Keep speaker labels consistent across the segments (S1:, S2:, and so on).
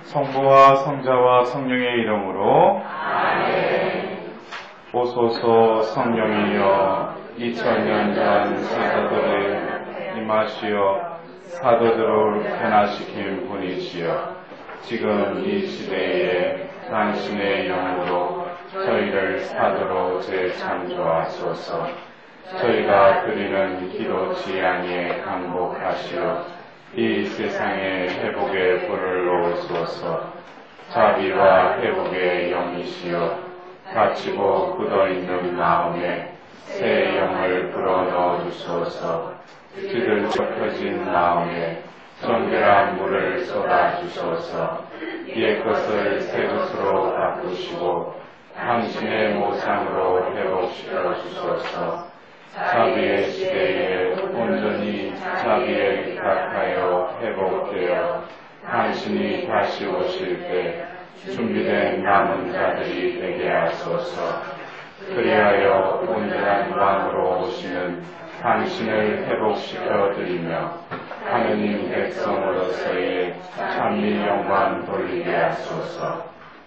S1: 성부와 성자와 성령의 이름으로
S2: 아멘.
S1: 오소서 성령이여 2000년 전 사도들을 임하시어 사도들을 변화시킨 분이시여 지금 이 시대에 당신의 영으로 저희를 사도로 재창조하소서. 저희가 드리는 기도 지향에 강복하시어 이 세상에 회복의 불을 놓으소서. 자비와 회복의 영이시여 다치고 굳어있는 마음에 새 영을 불어넣어 주소서. 뒤들펴진 마음에 정결한 물을 쏟아주소서. 옛 것을 새 것으로 바꾸시고 당신의 모상으로 회복시켜 주소서. 자비의 시대에 온전히 자비에 입각하여 회복되어 당신이 다시 오실 때 준비된 남은 자들이 되게 하소서. 그리하여 온전한 왕으로 오시는 당신을 회복시켜 드리며 하느님 백성으로서의 찬미 영광 돌리게 하소서.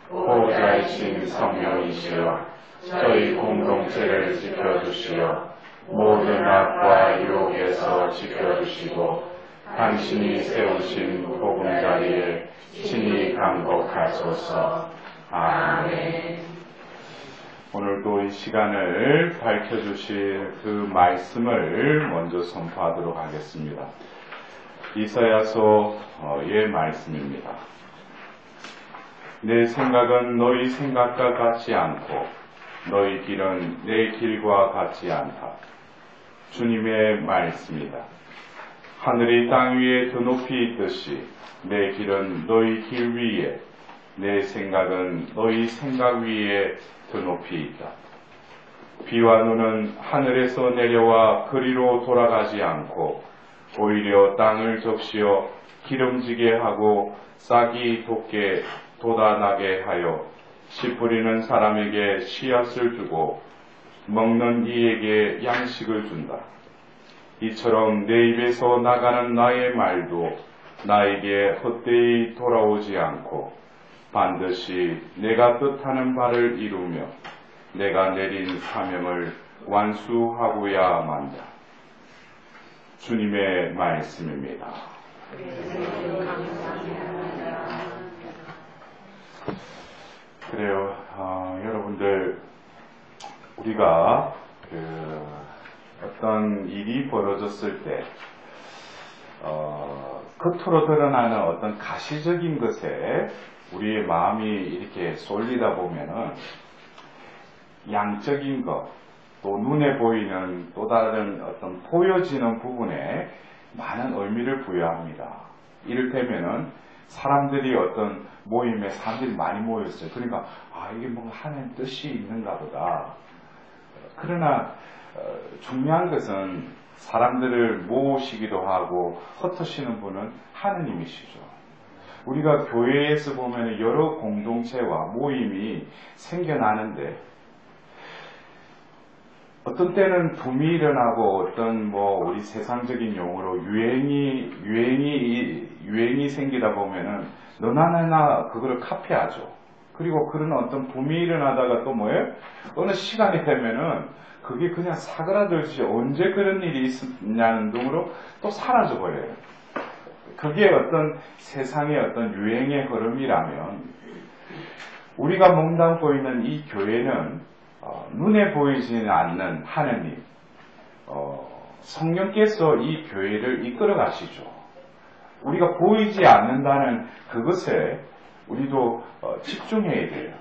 S1: 보호자이신 성령이시여 저희 공동체를 지켜주시어 모든 악과 유혹에서 지켜주시고 당신이 세우신 보금자리에 친히 강복하소서. 아멘. 오늘도 이 시간을 밝혀주실 그 말씀을 먼저 선포하도록 하겠습니다. 이사야서의 말씀입니다. 내 생각은 너희 생각과 같지 않고 너희 길은 내 길과 같지 않다. 주님의 말씀이다. 하늘이 땅 위에 더 높이 있듯이 내 길은 너희 길 위에 내 생각은 너희 생각 위에 더 높이 있다. 비와 눈은 하늘에서 내려와 그리로 돌아가지 않고 오히려 땅을 적시어 기름지게 하고 싹이 돋게 돋아나게 하여 씨 뿌리는 사람에게 씨앗을 주고 먹는 이에게 양식을 준다. 이처럼 내 입에서 나가는 나의 말도 나에게 헛되이 돌아오지 않고 반드시 내가 뜻하는 바를 이루며 내가 내린 사명을 완수하고야 만다. 주님의 말씀입니다. 그래요. 여러분들 우리가 어떤 일이 벌어졌을 때 겉으로 드러나는 어떤 가시적인 것에 우리의 마음이 이렇게 쏠리다 보면은 양적인 것, 또 눈에 보이는 또 다른 어떤 보여지는 부분에 많은 의미를 부여합니다. 이를테면은 사람들이 어떤 모임에 사람들이 많이 모였어요. 그러니까 이게 뭔가 하나님 뜻이 있는가 보다. 그러나 중요한 것은 사람들을 모으시기도 하고 흩으시는 분은 하느님이시죠. 우리가 교회에서 보면 여러 공동체와 모임이 생겨나는데 어떤 때는 붐이 일어나고 어떤 우리 세상적인 용어로 유행이 생기다 보면은 너나 나나 그거를 카피하죠. 그리고 그런 어떤 붐이 일어나다가 또 뭐예요? 어느 시간이 되면은 그게 그냥 사그라들지 언제 그런 일이 있었냐는 등으로 또 사라져 버려요. 그게 어떤 세상의 어떤 유행의 흐름이라면 우리가 몸담고 있는 이 교회는 눈에 보이지는 않는 하느님, 성령께서 이 교회를 이끌어 가시죠. 우리가 보이지 않는다는 그것에 우리도 집중해야 돼요.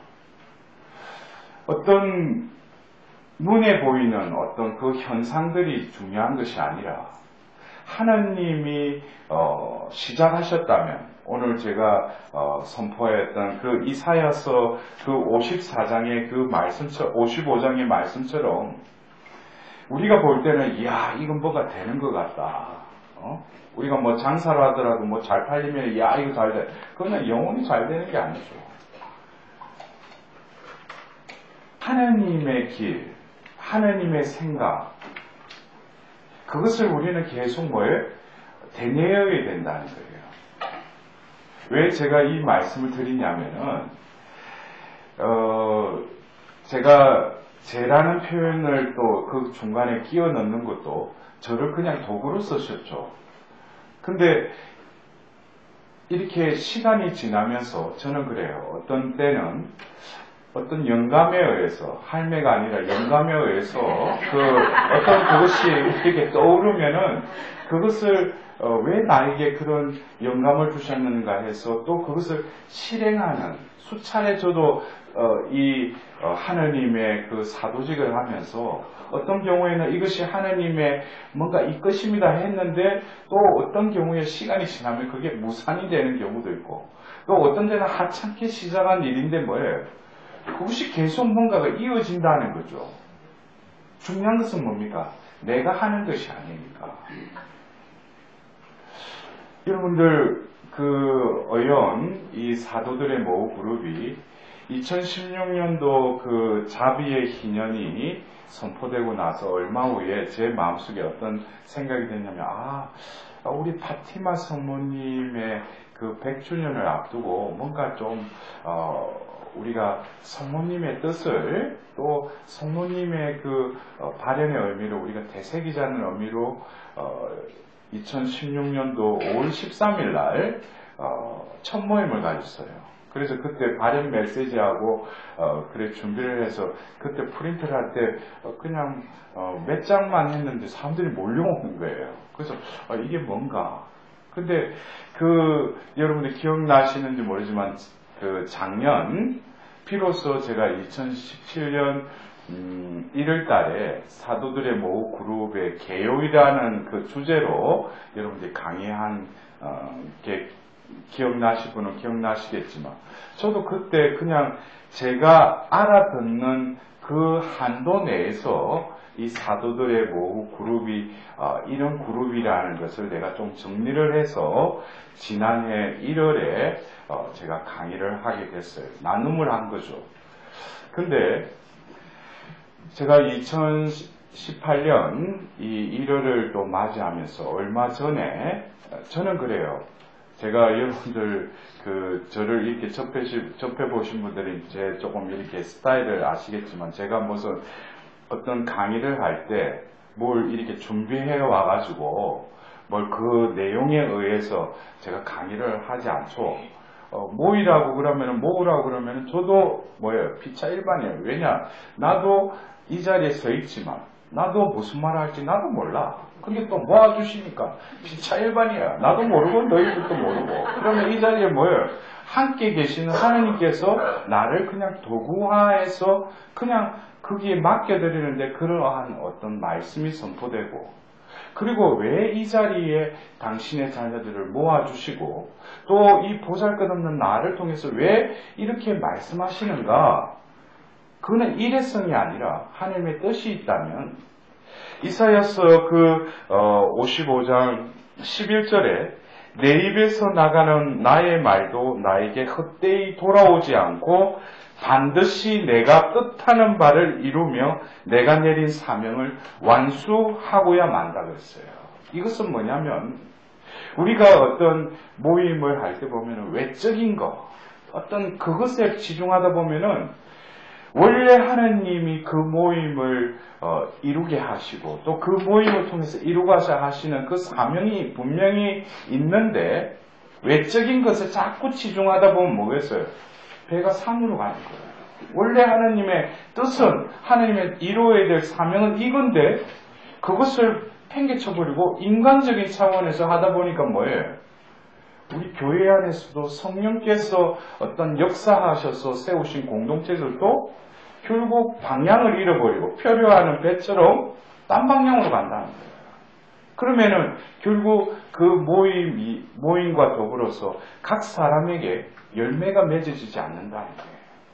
S1: 어떤 눈에 보이는 어떤 그 현상들이 중요한 것이 아니라 하나님이 시작하셨다면 오늘 제가 선포했던 그 이사야서 그 54장의 그 말씀처럼 55장의 말씀처럼 우리가 볼 때는 이건 뭐가 되는 것 같다. 우리가 장사를 하더라도 잘 팔리면 이거 잘 돼. 그러면 영혼이 잘 되는 게 아니죠. 하나님의 길, 하나님의 생각, 그것을 우리는 계속 되뇌어야 된다는 거예요. 왜 제가 이 말씀을 드리냐면은, 제가 제라는 표현을 또 그 중간에 끼워 넣는 것도 저를 그냥 도구로 쓰셨죠. 근데 이렇게 시간이 지나면서 저는 그래요. 어떤 때는 어떤 영감에 의해서, 할매가 아니라 영감에 의해서 어떤 그것이 이렇게 떠오르면은 그것을 왜 나에게 그런 영감을 주셨는가 해서 또 그것을 실행하는, 수차례 저도 하느님의 그 사도직을 하면서 어떤 경우에는 이것이 하느님의 뭔가 이것입니다 했는데 또 어떤 경우에 시간이 지나면 그게 무산이 되는 경우도 있고 또 어떤 데는 하찮게 시작한 일인데 뭐예요? 그것이 계속 뭔가가 이어진다는 거죠. 중요한 것은 뭡니까? 내가 하는 것이 아니니까. 여러분들 이 사도들의 모후 그룹이 2016년도 그 자비의 희년이 선포되고 나서 얼마 후에 제 마음속에 어떤 생각이 됐냐면 우리 파티마 성모님의 그 100주년을 앞두고 뭔가 좀 우리가 성모님의 뜻을 또 성모님의 그 발현의 의미를 우리가 되새기자는 의미로 2016년도 5월 13일 날 첫 모임을 가졌어요. 그래서 그때 발현 메시지하고 그래 준비를 해서 그때 프린트를 할 때 그냥 몇 장만 했는데 사람들이 몰려오는 거예요. 그래서 이게 뭔가. 근데 여러분들 기억나시는지 모르지만 작년 비로소 제가 2017년 1월 달에 사도들의 모후 그룹의 개요이라는 그 주제로 여러분들이 강의한 게 기억나실 분은 기억나시겠지만 저도 그때 그냥 제가 알아듣는 그 한도 내에서 이 사도들의 모후 그룹이 이런 그룹이라는 것을 내가 좀 정리를 해서 지난해 1월에 제가 강의를 하게 됐어요. 나눔을 한 거죠. 근데 제가 2018년 이 1월을 또 맞이하면서 얼마 전에 저는 그래요. 제가 여러분들 저를 이렇게 접해보신 분들이 이제 조금 이렇게 스타일을 아시겠지만 제가 무슨 어떤 강의를 할 때 뭘 이렇게 준비해 와가지고 뭘 그 내용에 의해서 제가 강의를 하지 않죠. 모으라고 그러면은 저도 피차 일반이에요. 왜냐? 나도 이 자리에 서 있지만 나도 무슨 말 할지 나도 몰라. 근데 또 모아주시니까 피차 일반이야. 나도 모르고 너희들도 모르고. 그러면 이 자리에 함께 계시는 하나님께서 나를 그냥 도구화해서 그냥 거기에 맡겨드리는데 그러한 어떤 말씀이 선포되고 그리고 왜 이 자리에 당신의 자녀들을 모아주시고 또 이 보잘것없는 나를 통해서 왜 이렇게 말씀하시는가? 그거는 일회성이 아니라 하나님의 뜻이 있다면 이사야서 55장 11절에 내 입에서 나가는 나의 말도 나에게 헛되이 돌아오지 않고 반드시 내가 뜻하는 바를 이루며 내가 내린 사명을 완수하고야 만다 그랬어요. 이것은 뭐냐면 우리가 어떤 모임을 할 때 보면은 외적인 거 어떤 그것에 치중하다 보면은 원래 하나님이 그 모임을 이루게 하시고 또 그 모임을 통해서 이루고자 하시는 그 사명이 분명히 있는데 외적인 것에 자꾸 치중하다 보면 뭐겠어요? 배가 산으로 가는 거예요. 원래 하나님의 뜻은 하나님의 이루어야 될 사명은 이건데 그것을 팽개쳐버리고 인간적인 차원에서 하다 보니까 뭐예요? 우리 교회 안에서도 성령께서 어떤 역사하셔서 세우신 공동체들도 결국 방향을 잃어버리고 표류하는 배처럼 딴 방향으로 간다는 거예요. 그러면은 결국 그 모임과 더불어서 각 사람에게 열매가 맺어지지 않는다는 거예요.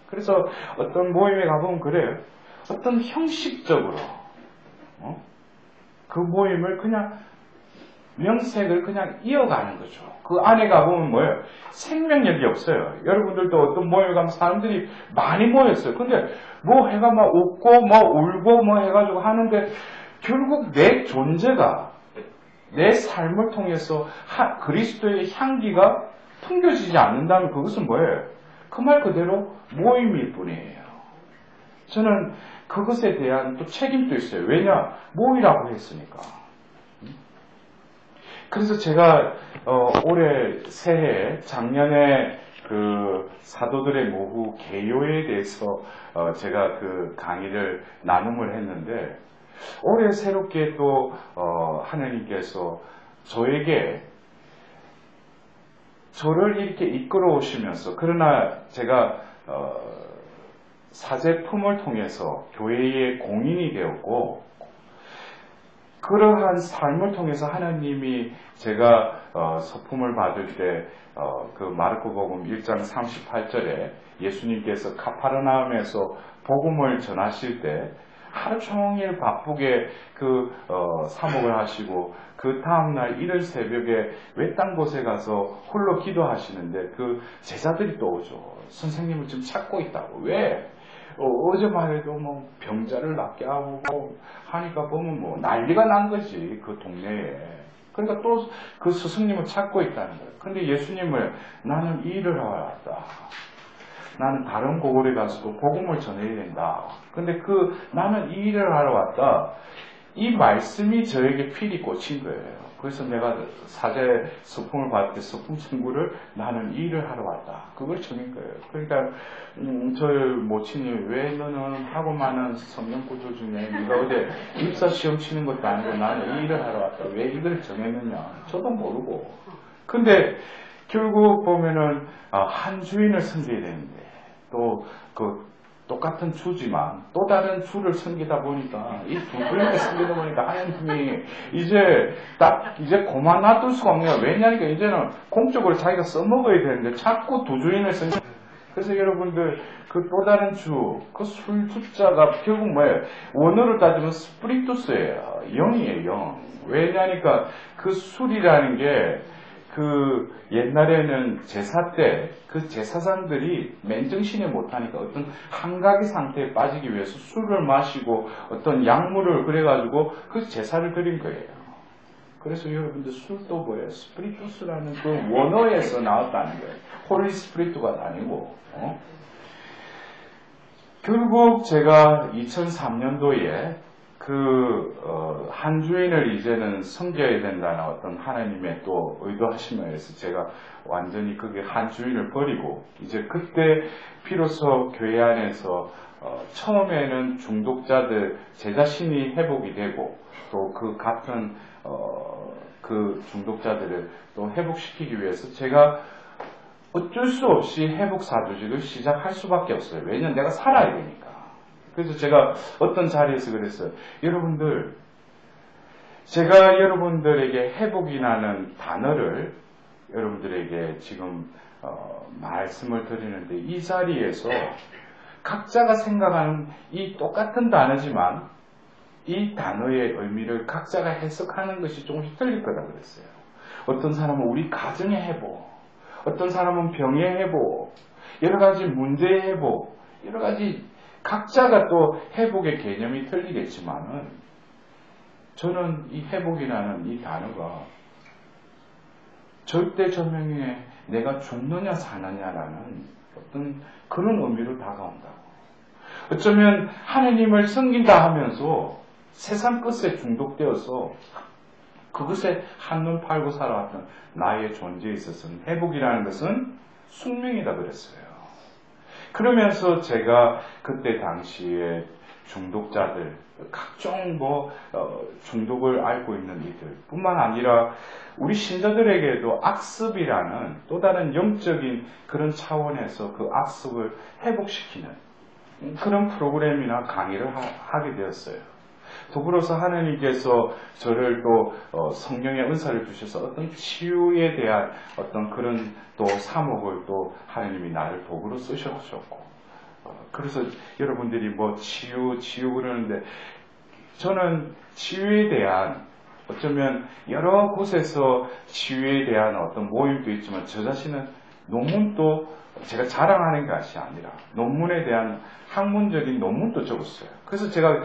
S1: 그래서 어떤 모임에 가보면 그래요. 어떤 형식적으로 그 모임을 그냥 명색을 그냥 이어가는 거죠. 그 안에 가보면 뭐예요? 생명력이 없어요. 여러분들도 어떤 모임에 가면 사람들이 많이 모였어요. 근데 해가 막 웃고 울고 해가지고 하는데 결국 내 존재가 내 삶을 통해서 그리스도의 향기가 풍겨지지 않는다면 그것은 뭐예요? 그 말 그대로 모임일 뿐이에요. 저는 그것에 대한 또 책임도 있어요. 왜냐? 모이라고 했으니까. 그래서 제가 올해 새해 작년에 그 사도들의 모후 개요에 대해서 제가 그 강의를 나눔을 했는데 올해 새롭게 또 하나님께서 저에게 저를 이렇게 이끌어 오시면서 그러나 제가 사제품을 통해서 교회의 공인이 되었고 그러한 삶을 통해서 하나님이 제가 서품을 받을 때 그 마르코복음 1장 38절에 예수님께서 카파르나움에서 복음을 전하실 때 하루 종일 바쁘게 그 사목을 하시고 그 다음날 이른 새벽에 외딴 곳에 가서 홀로 기도하시는데 그 제자들이 또 오죠. 선생님을 지금 찾고 있다고. 왜? 어제만 해도 뭐 병자를 낫게 하고 하니까 보면 뭐 난리가 난 거지 그 동네에. 그러니까 또 그 스승님을 찾고 있다는 거예요. 근데 예수님을 나는 이 일을 하러 왔다. 나는 다른 고을에 가서도 복음을 전해야 된다. 근데 나는 이 일을 하러 왔다. 이 말씀이 저에게 필히 꽂힌 거예요. 그래서 내가 사제 서품을 받을 때 서품 선구를 나는 이 일을 하러 왔다. 그걸 정한 거예요. 그러니까 저희 모친이 왜 너는 하고 많은 성경 구조 중에 네가 어제 입사 시험 치는 것도 아니고 나는 이 일을 하러 왔다. 왜 이걸 정했느냐. 저도 모르고. 근데 결국 보면은 한 주인을 섬겨야 되는데 또 똑같은 주지만 또 다른 주를 섬기다 보니까 이 두 분을 섬기다 보니까 하나님이 이제 고만 놔둘 수가 없네요. 왜냐니까 이제는 공적으로 자기가 써먹어야 되는데 자꾸 두 주인을 섬기. 그래서 여러분들 그 또 다른 주, 그 술 숫자가 결국 뭐예요? 원어로 따지면 스프리투스예요. 0이에요, 0. 왜냐니까 그 술이라는 게 그 옛날에는 제사 때 그 제사장들이 맨정신에 못하니까 어떤 한각의 상태에 빠지기 위해서 술을 마시고 어떤 약물을 그래가지고 그 제사를 드린 거예요. 그래서 여러분들 술도 뭐예요? 스프리투스라는 그 원어에서 나왔다는 거예요. 홀리 스프리투가 아니고. 결국 제가 2003년도에 한 주인을 이제는 섬겨야 된다는 어떤 하나님의 또 의도하심에 의해서 제가 완전히 그게 한 주인을 버리고 이제 그때 비로소 교회 안에서 처음에는 중독자들 제 자신이 회복이 되고 또 그 같은 그 중독자들을 또 회복시키기 위해서 제가 어쩔 수 없이 회복 사조직을 시작할 수밖에 없어요. 왜냐면 내가 살아야 되니까. 그래서 제가 어떤 자리에서 그랬어요. 여러분들, 제가 여러분들에게 회복이라는 단어를 여러분들에게 지금 말씀을 드리는데 이 자리에서 각자가 생각하는 이 똑같은 단어지만 이 단어의 의미를 각자가 해석하는 것이 조금씩 틀릴 거다 그랬어요. 어떤 사람은 우리 가정의 회복, 어떤 사람은 병의 회복, 여러 가지 문제의 회복, 여러 가지 각자가 또 회복의 개념이 틀리겠지만은 저는 이 회복이라는 이 단어가 절대 저명에 내가 죽느냐 사느냐라는 어떤 그런 의미로 다가온다고. 어쩌면 하나님을 섬긴다 하면서 세상 끝에 중독되어서 그것에 한눈 팔고 살아왔던 나의 존재에 있어서는 회복이라는 것은 숙명이다 그랬어요. 그러면서 제가 그때 당시에 중독자들, 각종 중독을 앓고 있는 이들 뿐만 아니라 우리 신자들에게도 악습이라는 또 다른 영적인 그런 차원에서 그 악습을 회복시키는 그런 프로그램이나 강의를 하게 되었어요. 더불어서 하나님께서 저를 또 성령의 은사를 주셔서 어떤 치유에 대한 어떤 그런 또 사목을 또 하나님이 나를 도구로 쓰셨고 그래서 여러분들이 뭐 치유 그러는데 저는 치유에 대한 어쩌면 여러 곳에서 치유에 대한 어떤 모임도 있지만 저 자신은 논문도 제가 자랑하는 것이 아니라 논문에 대한 학문적인 논문도 적었어요. 그래서 제가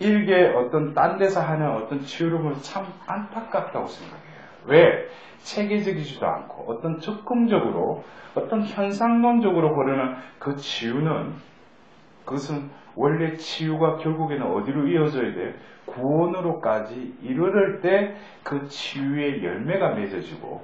S1: 일개 어떤 딴 데서 하는 어떤 치유를 보면 참 안타깝다고 생각해요. 왜? 체계적이지도 않고 어떤 적금적으로 어떤 현상론적으로 보려는 그 치유는 그것은 원래 치유가 결국에는 어디로 이어져야 돼요? 구원으로까지 이르를 때 그 치유의 열매가 맺어지고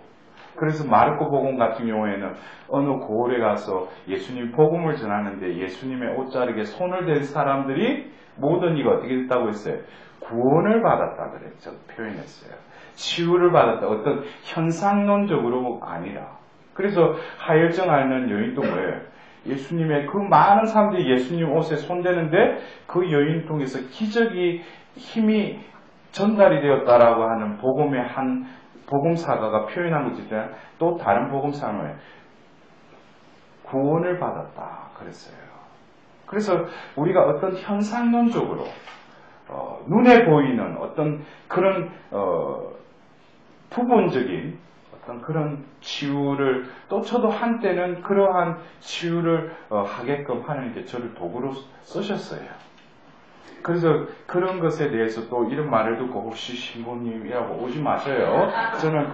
S1: 그래서 마르코 복음 같은 경우에는 어느 고을에 가서 예수님 복음을 전하는데 예수님의 옷자락에 손을 댄 사람들이 모든 이가 어떻게 됐다고 했어요? 구원을 받았다 그랬죠. 표현했어요. 치유를 받았다. 어떤 현상론적으로 아니라. 그래서 하혈증 앓는 여인도 뭐예요? 예수님의 그 많은 사람들이 예수님 옷에 손대는데 그 여인 통해서 기적이 힘이 전달이 되었다라고 하는 복음의 한 복음사가가 표현한 것이 있잖아요. 또 다른 복음사는 구원을 받았다 그랬어요. 그래서 우리가 어떤 현상론적으로 눈에 보이는 어떤 그런 부분적인 어떤 그런 치유를 또 저도 한때는 그러한 치유를 하게끔 하나님께 저를 도구로 쓰셨어요. 그래서 그런 것에 대해서 또 이런 말을 듣고 혹시 신부님이라고 오지 마세요. 저는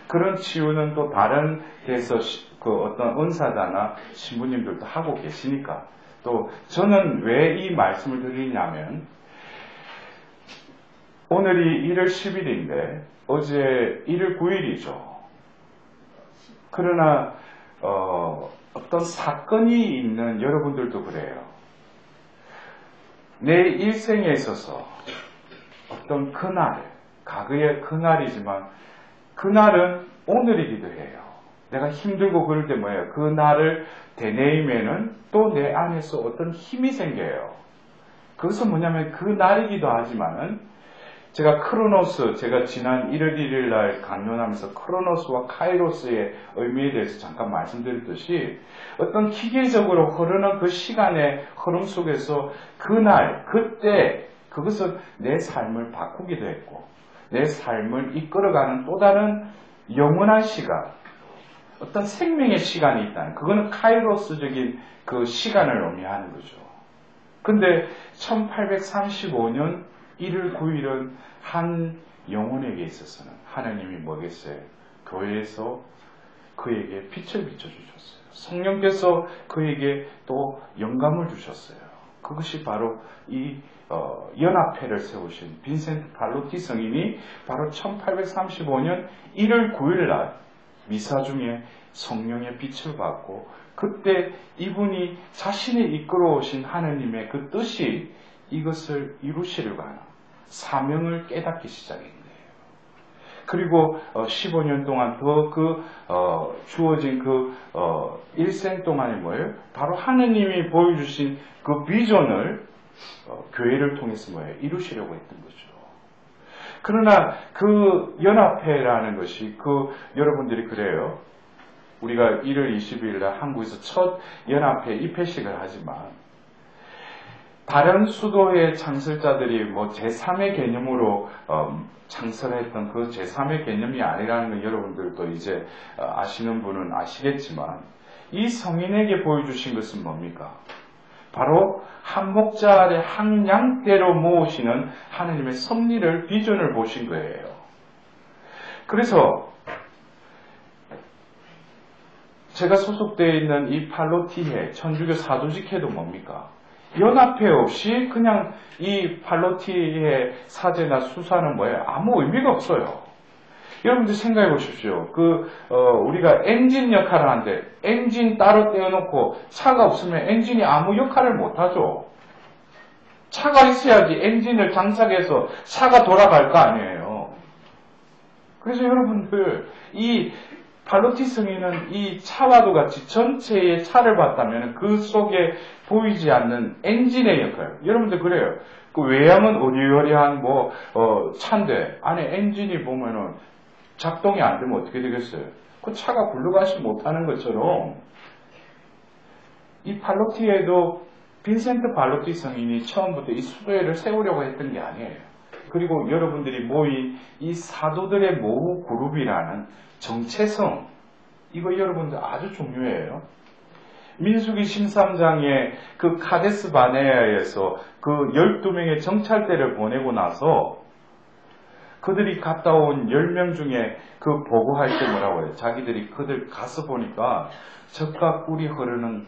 S1: 그런 치유는 또 다른 데서 그 어떤 은사자나 신부님들도 하고 계시니까. 또 저는 왜 이 말씀을 드리냐면 오늘이 1월 10일인데 어제 1월 9일이죠. 그러나 어떤 사건이 있는 여러분들도 그래요. 내 일생에 있어서 어떤 그날, 과거의 그날이지만 그날은 오늘이기도 해요. 내가 힘들고 그럴 때 뭐예요? 그날을 되뇌이면은 또 내 안에서 어떤 힘이 생겨요. 그것은 뭐냐면 그날이기도 하지만은 제가 지난 1월 1일 날 강연하면서 크로노스와 카이로스의 의미에 대해서 잠깐 말씀드렸듯이 어떤 기계적으로 흐르는 그 시간의 흐름 속에서 그날, 그때 그것은 내 삶을 바꾸기도 했고 내 삶을 이끌어가는 또 다른 영원한 시간, 어떤 생명의 시간이 있다는 그거는 카이로스적인 그 시간을 의미하는 거죠. 근데 1835년 1월 9일은 한 영혼에게 있어서는 하나님이 뭐겠어요? 교회에서 그에게 빛을 비춰주셨어요. 성령께서 그에게 또 영감을 주셨어요. 그것이 바로 이 연합회를 세우신 빈센트 발로티 성인이 바로 1835년 1월 9일 날 미사 중에 성령의 빛을 받고 그때 이분이 자신이 이끌어오신 하나님의 그 뜻이 이것을 이루시려고 하는 사명을 깨닫기 시작한 거예요. 그리고 15년 동안 더 주어진 일생 동안에 뭐예요? 바로 하느님이 보여주신 그 비전을 교회를 통해서 뭐예요? 이루시려고 했던 거죠. 그러나 그 연합회라는 것이 여러분들이 그래요. 우리가 1월 20일 날 한국에서 첫 연합회 입회식을 하지만 다른 수도의 창설자들이 제3의 개념으로 창설했던 그 제3의 개념이 아니라는 건 여러분들도 이제 아시는 분은 아시겠지만 이 성인에게 보여주신 것은 뭡니까? 바로 한 목자 아래 한 양떼로 모으시는 하나님의 섭리를 비전을 보신 거예요. 그래서 제가 소속되어 있는 이 팔로티회, 천주교 사도직회도 뭡니까? 연합회 없이 그냥 이 팔로티의 사제나 수사는 뭐예요? 아무 의미가 없어요. 여러분들 생각해 보십시오. 우리가 엔진 역할을 하는데 엔진 따로 떼어놓고 차가 없으면 엔진이 아무 역할을 못하죠. 차가 있어야지 엔진을 장착해서 차가 돌아갈 거 아니에요. 그래서 여러분들 이 발로티 성인은 이 차와도 같이 전체의 차를 봤다면 그 속에 보이지 않는 엔진의 역할. 여러분들 그래요. 그 외양은 어리어리한 차인데 안에 엔진이 보면은 작동이 안 되면 어떻게 되겠어요? 그 차가 굴러가지 못하는 것처럼 이 발로티에도 빈센트 발로티 성인이 처음부터 이 수도회를 세우려고 했던 게 아니에요. 그리고 여러분들이 모인 이 사도들의 모후 그룹이라는 정체성, 이거 여러분들 아주 중요해요. 민수기 13장에 그 카데스 바네아에서 그 12명의 정찰대를 보내고 나서 그들이 갔다 온 10명 중에 그 보고할 때 뭐라고 해요? 자기들이 그들 가서 보니까 젖과 꿀이 흐르는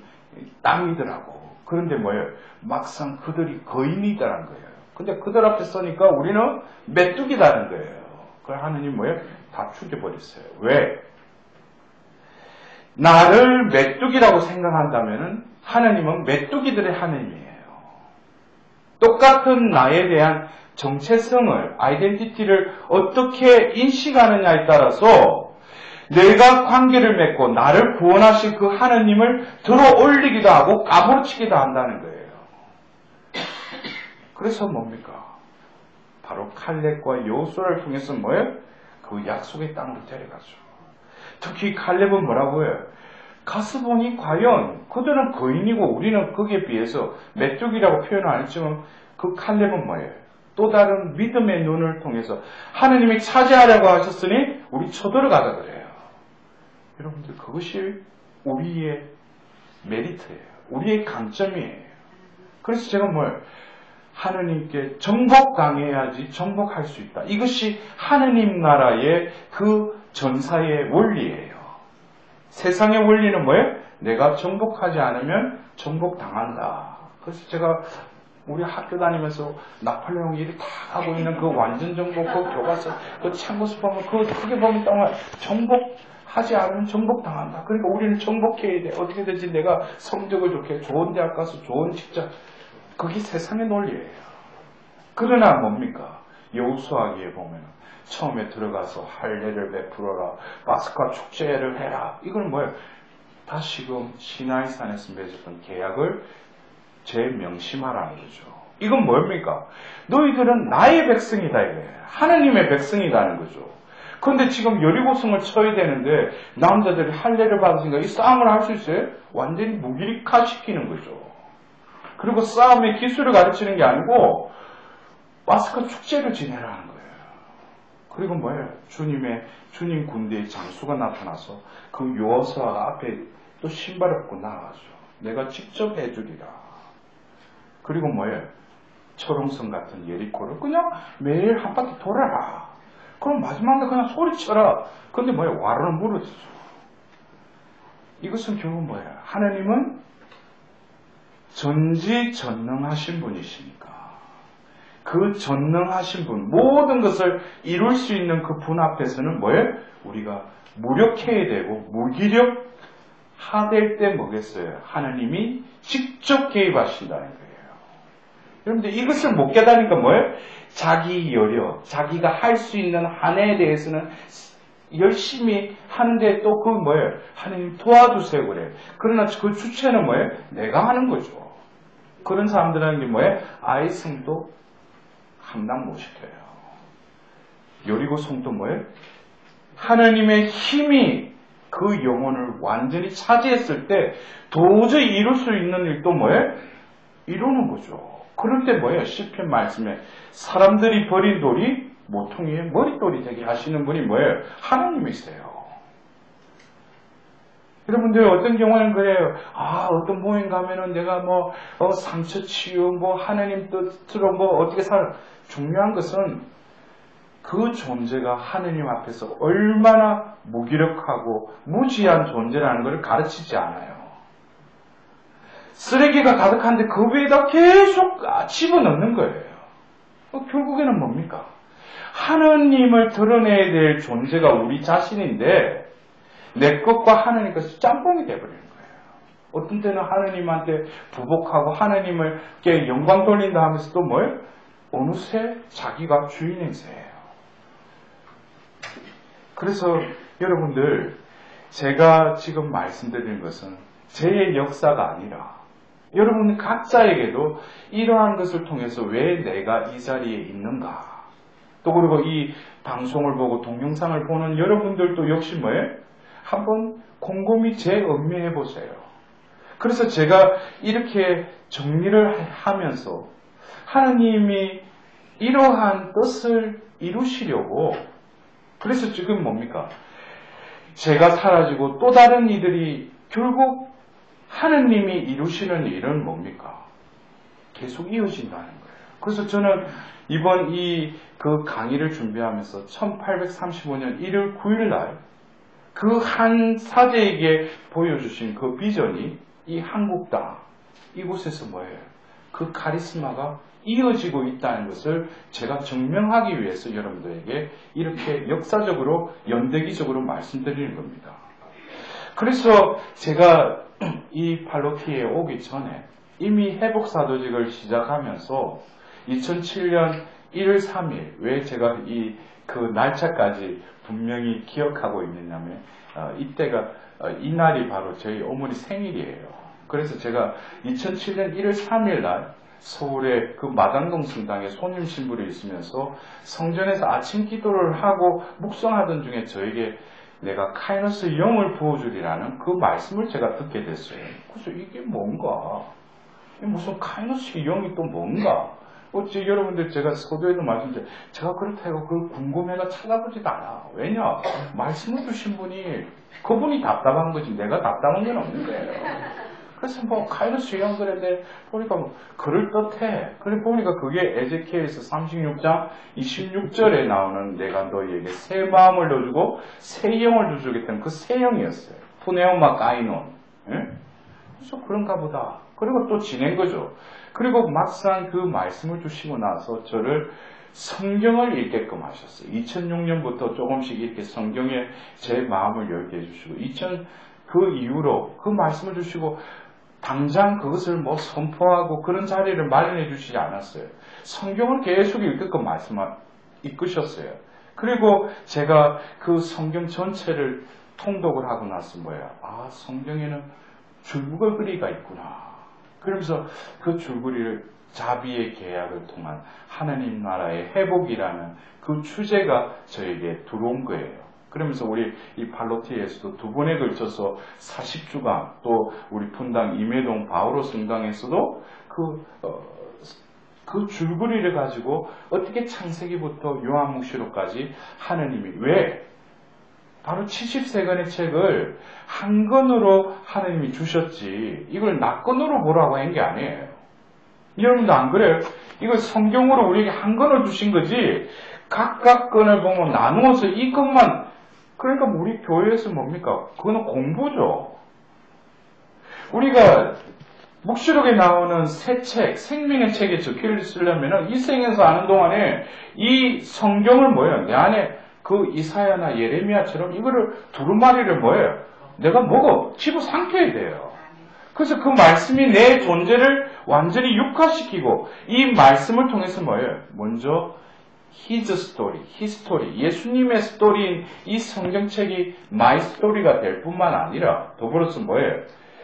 S1: 땅이더라고. 그런데 뭐예요? 막상 그들이 거인이더란 거예요. 근데 그들 앞에 서니까 우리는 메뚜기다는 거예요. 그걸 하느님 뭐예요? 다 죽여버렸어요. 왜? 나를 메뚜기라고 생각한다면 하느님은 메뚜기들의 하느님이에요. 똑같은 나에 대한 정체성을, 아이덴티티를 어떻게 인식하느냐에 따라서 내가 관계를 맺고 나를 구원하신 그 하느님을 들어 올리기도 하고 까무러치기도 한다는 거예요. 그래서 뭡니까? 바로 칼렙과 여호수아를 통해서 뭐예요? 그 약속의 땅으로 데려가죠. 특히 칼렙은 뭐라고 해요? 가서 보니 과연 그들은 거인이고 우리는 거기에 비해서 메뚜기라고 표현을 안 했지만 그 칼렙은 뭐예요? 또 다른 믿음의 눈을 통해서 하느님이 차지하려고 하셨으니 우리 쳐들어가자 그래요. 여러분들 그것이 우리의 메리트예요. 우리의 강점이에요. 그래서 제가 뭐예요? 하느님께 정복당해야지 정복할 수 있다. 이것이 하느님 나라의 그 전사의 원리예요. 세상의 원리는 뭐예요? 내가 정복하지 않으면 정복당한다. 그래서 제가 우리 학교 다니면서 나폴레옹이 이렇게 다 하고 있는 그 완전 정복, 그 교과서, 그 참고서 보면 그게 보면 정말 정복하지 않으면 정복당한다. 그러니까 우리는 정복해야 돼. 어떻게든지 내가 성적을 좋게 좋은 대학 가서 좋은 직장. 그게 세상의 논리예요. 그러나 뭡니까? 여호수아기에 보면 처음에 들어가서 할례를 베풀어라, 파스카 축제를 해라. 이건 뭐예요? 다시금 시나이산에서 맺었던 계약을 재명심하라는 거죠. 이건 뭡니까? 너희들은 나의 백성이다 이거예요. 하느님의 백성이라는 거죠. 그런데 지금 여리고성을 쳐야 되는데 남자들이 할례를 받으니까 이 싸움을 할 수 있어요? 완전히 무기력화시키는 거죠. 그리고 싸움의 기술을 가르치는 게 아니고 파스카 축제를 지내라는 거예요. 그리고 뭐예요? 주님 군대의 장수가 나타나서 그 여호수아가 앞에 또 신발 얻고 나가죠. 내가 직접 해주리라. 그리고 뭐예요? 철옹성 같은 예리코를 그냥 매일 한 바퀴 돌아라. 그럼 마지막에 그냥 소리쳐라. 근데 뭐예요? 와르는 물어주죠. 이것은 결국 뭐예요? 하나님은 전지전능하신 분이시니까 그 전능하신 분, 모든 것을 이룰 수 있는 그 분 앞에서는 뭐예요? 우리가 무력해야 되고 무기력하될 때 뭐겠어요? 하나님이 직접 개입하신다는 거예요. 여러분들 이것을 못 깨달으니까 뭐예요? 자기 여력, 자기가 할 수 있는 한 해에 대해서는 열심히 하는데 또 그 뭐예요? 하나님 도와주세요 그래요. 그러나 그 주체는 뭐예요? 내가 하는 거죠. 그런 사람들은 게 뭐예요? 아이 성도 감당 못 시켜요. 여리고 성도 뭐예요? 하나님의 힘이 그 영혼을 완전히 차지했을 때 도저히 이룰 수 있는 일도 뭐예요? 이루는 거죠. 그럴 때 뭐예요? 시편 말씀에 사람들이 버린 돌이 모퉁이의 머릿돌이 되게 하시는 분이 뭐예요? 하나님이세요. 여러분들 어떤 경우는 그래요. 어떤 모임 가면은 내가 상처 치유, 하나님 뜻으로 어떻게 살아. 중요한 것은 그 존재가 하느님 앞에서 얼마나 무기력하고 무지한 존재라는 것을 가르치지 않아요. 쓰레기가 가득한데 그 위에다 계속 집어넣는 거예요. 결국에는 뭡니까? 하느님을 드러내야 될 존재가 우리 자신인데 내 것과 하느님 것이 짬뽕이 되어버리는 거예요. 어떤 때는 하느님한테 부복하고 하느님께 영광 돌린다 하면서 또 뭐예요? 어느새 자기가 주인 행세예요. 그래서 여러분들 제가 지금 말씀드리는 것은 제 역사가 아니라 여러분 각자에게도 이러한 것을 통해서 왜 내가 이 자리에 있는가, 또 그리고 이 방송을 보고 동영상을 보는 여러분들도 역시 뭐예요? 한번 곰곰이 재음미해 보세요. 그래서 제가 이렇게 정리를 하면서 하나님이 이러한 뜻을 이루시려고, 그래서 지금 뭡니까? 제가 사라지고 또 다른 이들이 결국 하느님이 이루시는 일은 뭡니까? 계속 이어진다는 거예요. 그래서 저는 이번 그 강의를 준비하면서 1835년 1월 9일 날 그 한 사제에게 보여주신 그 비전이 이 한국 땅, 이곳에서 뭐예요? 그 카리스마가 이어지고 있다는 것을 제가 증명하기 위해서 여러분들에게 이렇게 역사적으로, 연대기적으로 말씀드리는 겁니다. 그래서 제가 이 팔로티에 오기 전에 이미 회복사도직을 시작하면서 2007년 1월 3일, 왜 제가 그 날짜까지 분명히 기억하고 있느냐면, 이때가, 이날이 바로 저희 어머니 생일이에요. 그래서 제가 2007년 1월 3일 날 서울의 그 마당동 성당에 손님 신부로 있으면서 성전에서 아침 기도를 하고 묵상하던 중에 저에게 내가 카이노스 영을 부어주리라는 그 말씀을 제가 듣게 됐어요. 그래서 이게 뭔가? 무슨 카이노스 영이 또 뭔가? 여러분들 제가 서두에도 말씀드렸죠. 제가 그렇다고 그걸 궁금해가 찾아보지도 않아. 왜냐? 말씀을 주신 분이 그분이 답답한 거지 내가 답답한 건 없는 거예요. 그래서 카이노스 영 그랬는데 보니까 그럴듯해. 그래 보니까 그게 에제키엘에서 36장 26절에 나오는 내가 너희에게 새 마음을 넣어주고 새 영을 주겠다는 그 새 영이었어요. 푸네오마 가이논. 그래서 그런가 보다. 그리고 또 지낸 거죠. 그리고 막상 그 말씀을 주시고 나서 저를 성경을 읽게끔 하셨어요. 2006년부터 조금씩 이렇게 성경에 제 마음을 열게 해주시고, 그 이후로 그 말씀을 주시고, 당장 그것을 선포하고 그런 자리를 마련해 주시지 않았어요. 성경을 계속 읽게끔 이끄셨어요. 그리고 제가 그 성경 전체를 통독을 하고 나서 성경에는 줄거리가 있구나. 그러면서 그 줄거리를 자비의 계약을 통한 하나님 나라의 회복이라는 그 주제가 저에게 들어온 거예요. 그러면서 우리 이 팔로티에서도 2번에 걸쳐서 40주간, 또 우리 분당 임해동 바오로 성당에서도 그 줄거리를 가지고 어떻게 창세기부터 요한묵시록까지 하나님이 왜 바로 70세권의 책을 한 권으로 하나님이 주셨지 이걸 낱권으로 보라고 한 게 아니에요. 여러분도 안 그래요? 이걸 성경으로 우리에게 한 권을 주신 거지 각각 권을 보면 나누어서 이 것만, 그러니까 우리 교회에서 뭡니까? 그거는 공부죠. 우리가 묵시록에 나오는 새 책, 생명의 책에 적혀를 쓰려면 이 생에서 하는 동안에 이 성경을 내 안에 그 이사야나 예레미야처럼 이거를 두루마리를 내가 집어삼켜야 돼요. 그래서 그 말씀이 내 존재를 완전히 육화시키고 이 말씀을 통해서 먼저 His story, His story, 예수님의 스토리인 이 성경책이 My story가 될 뿐만 아니라 더불어서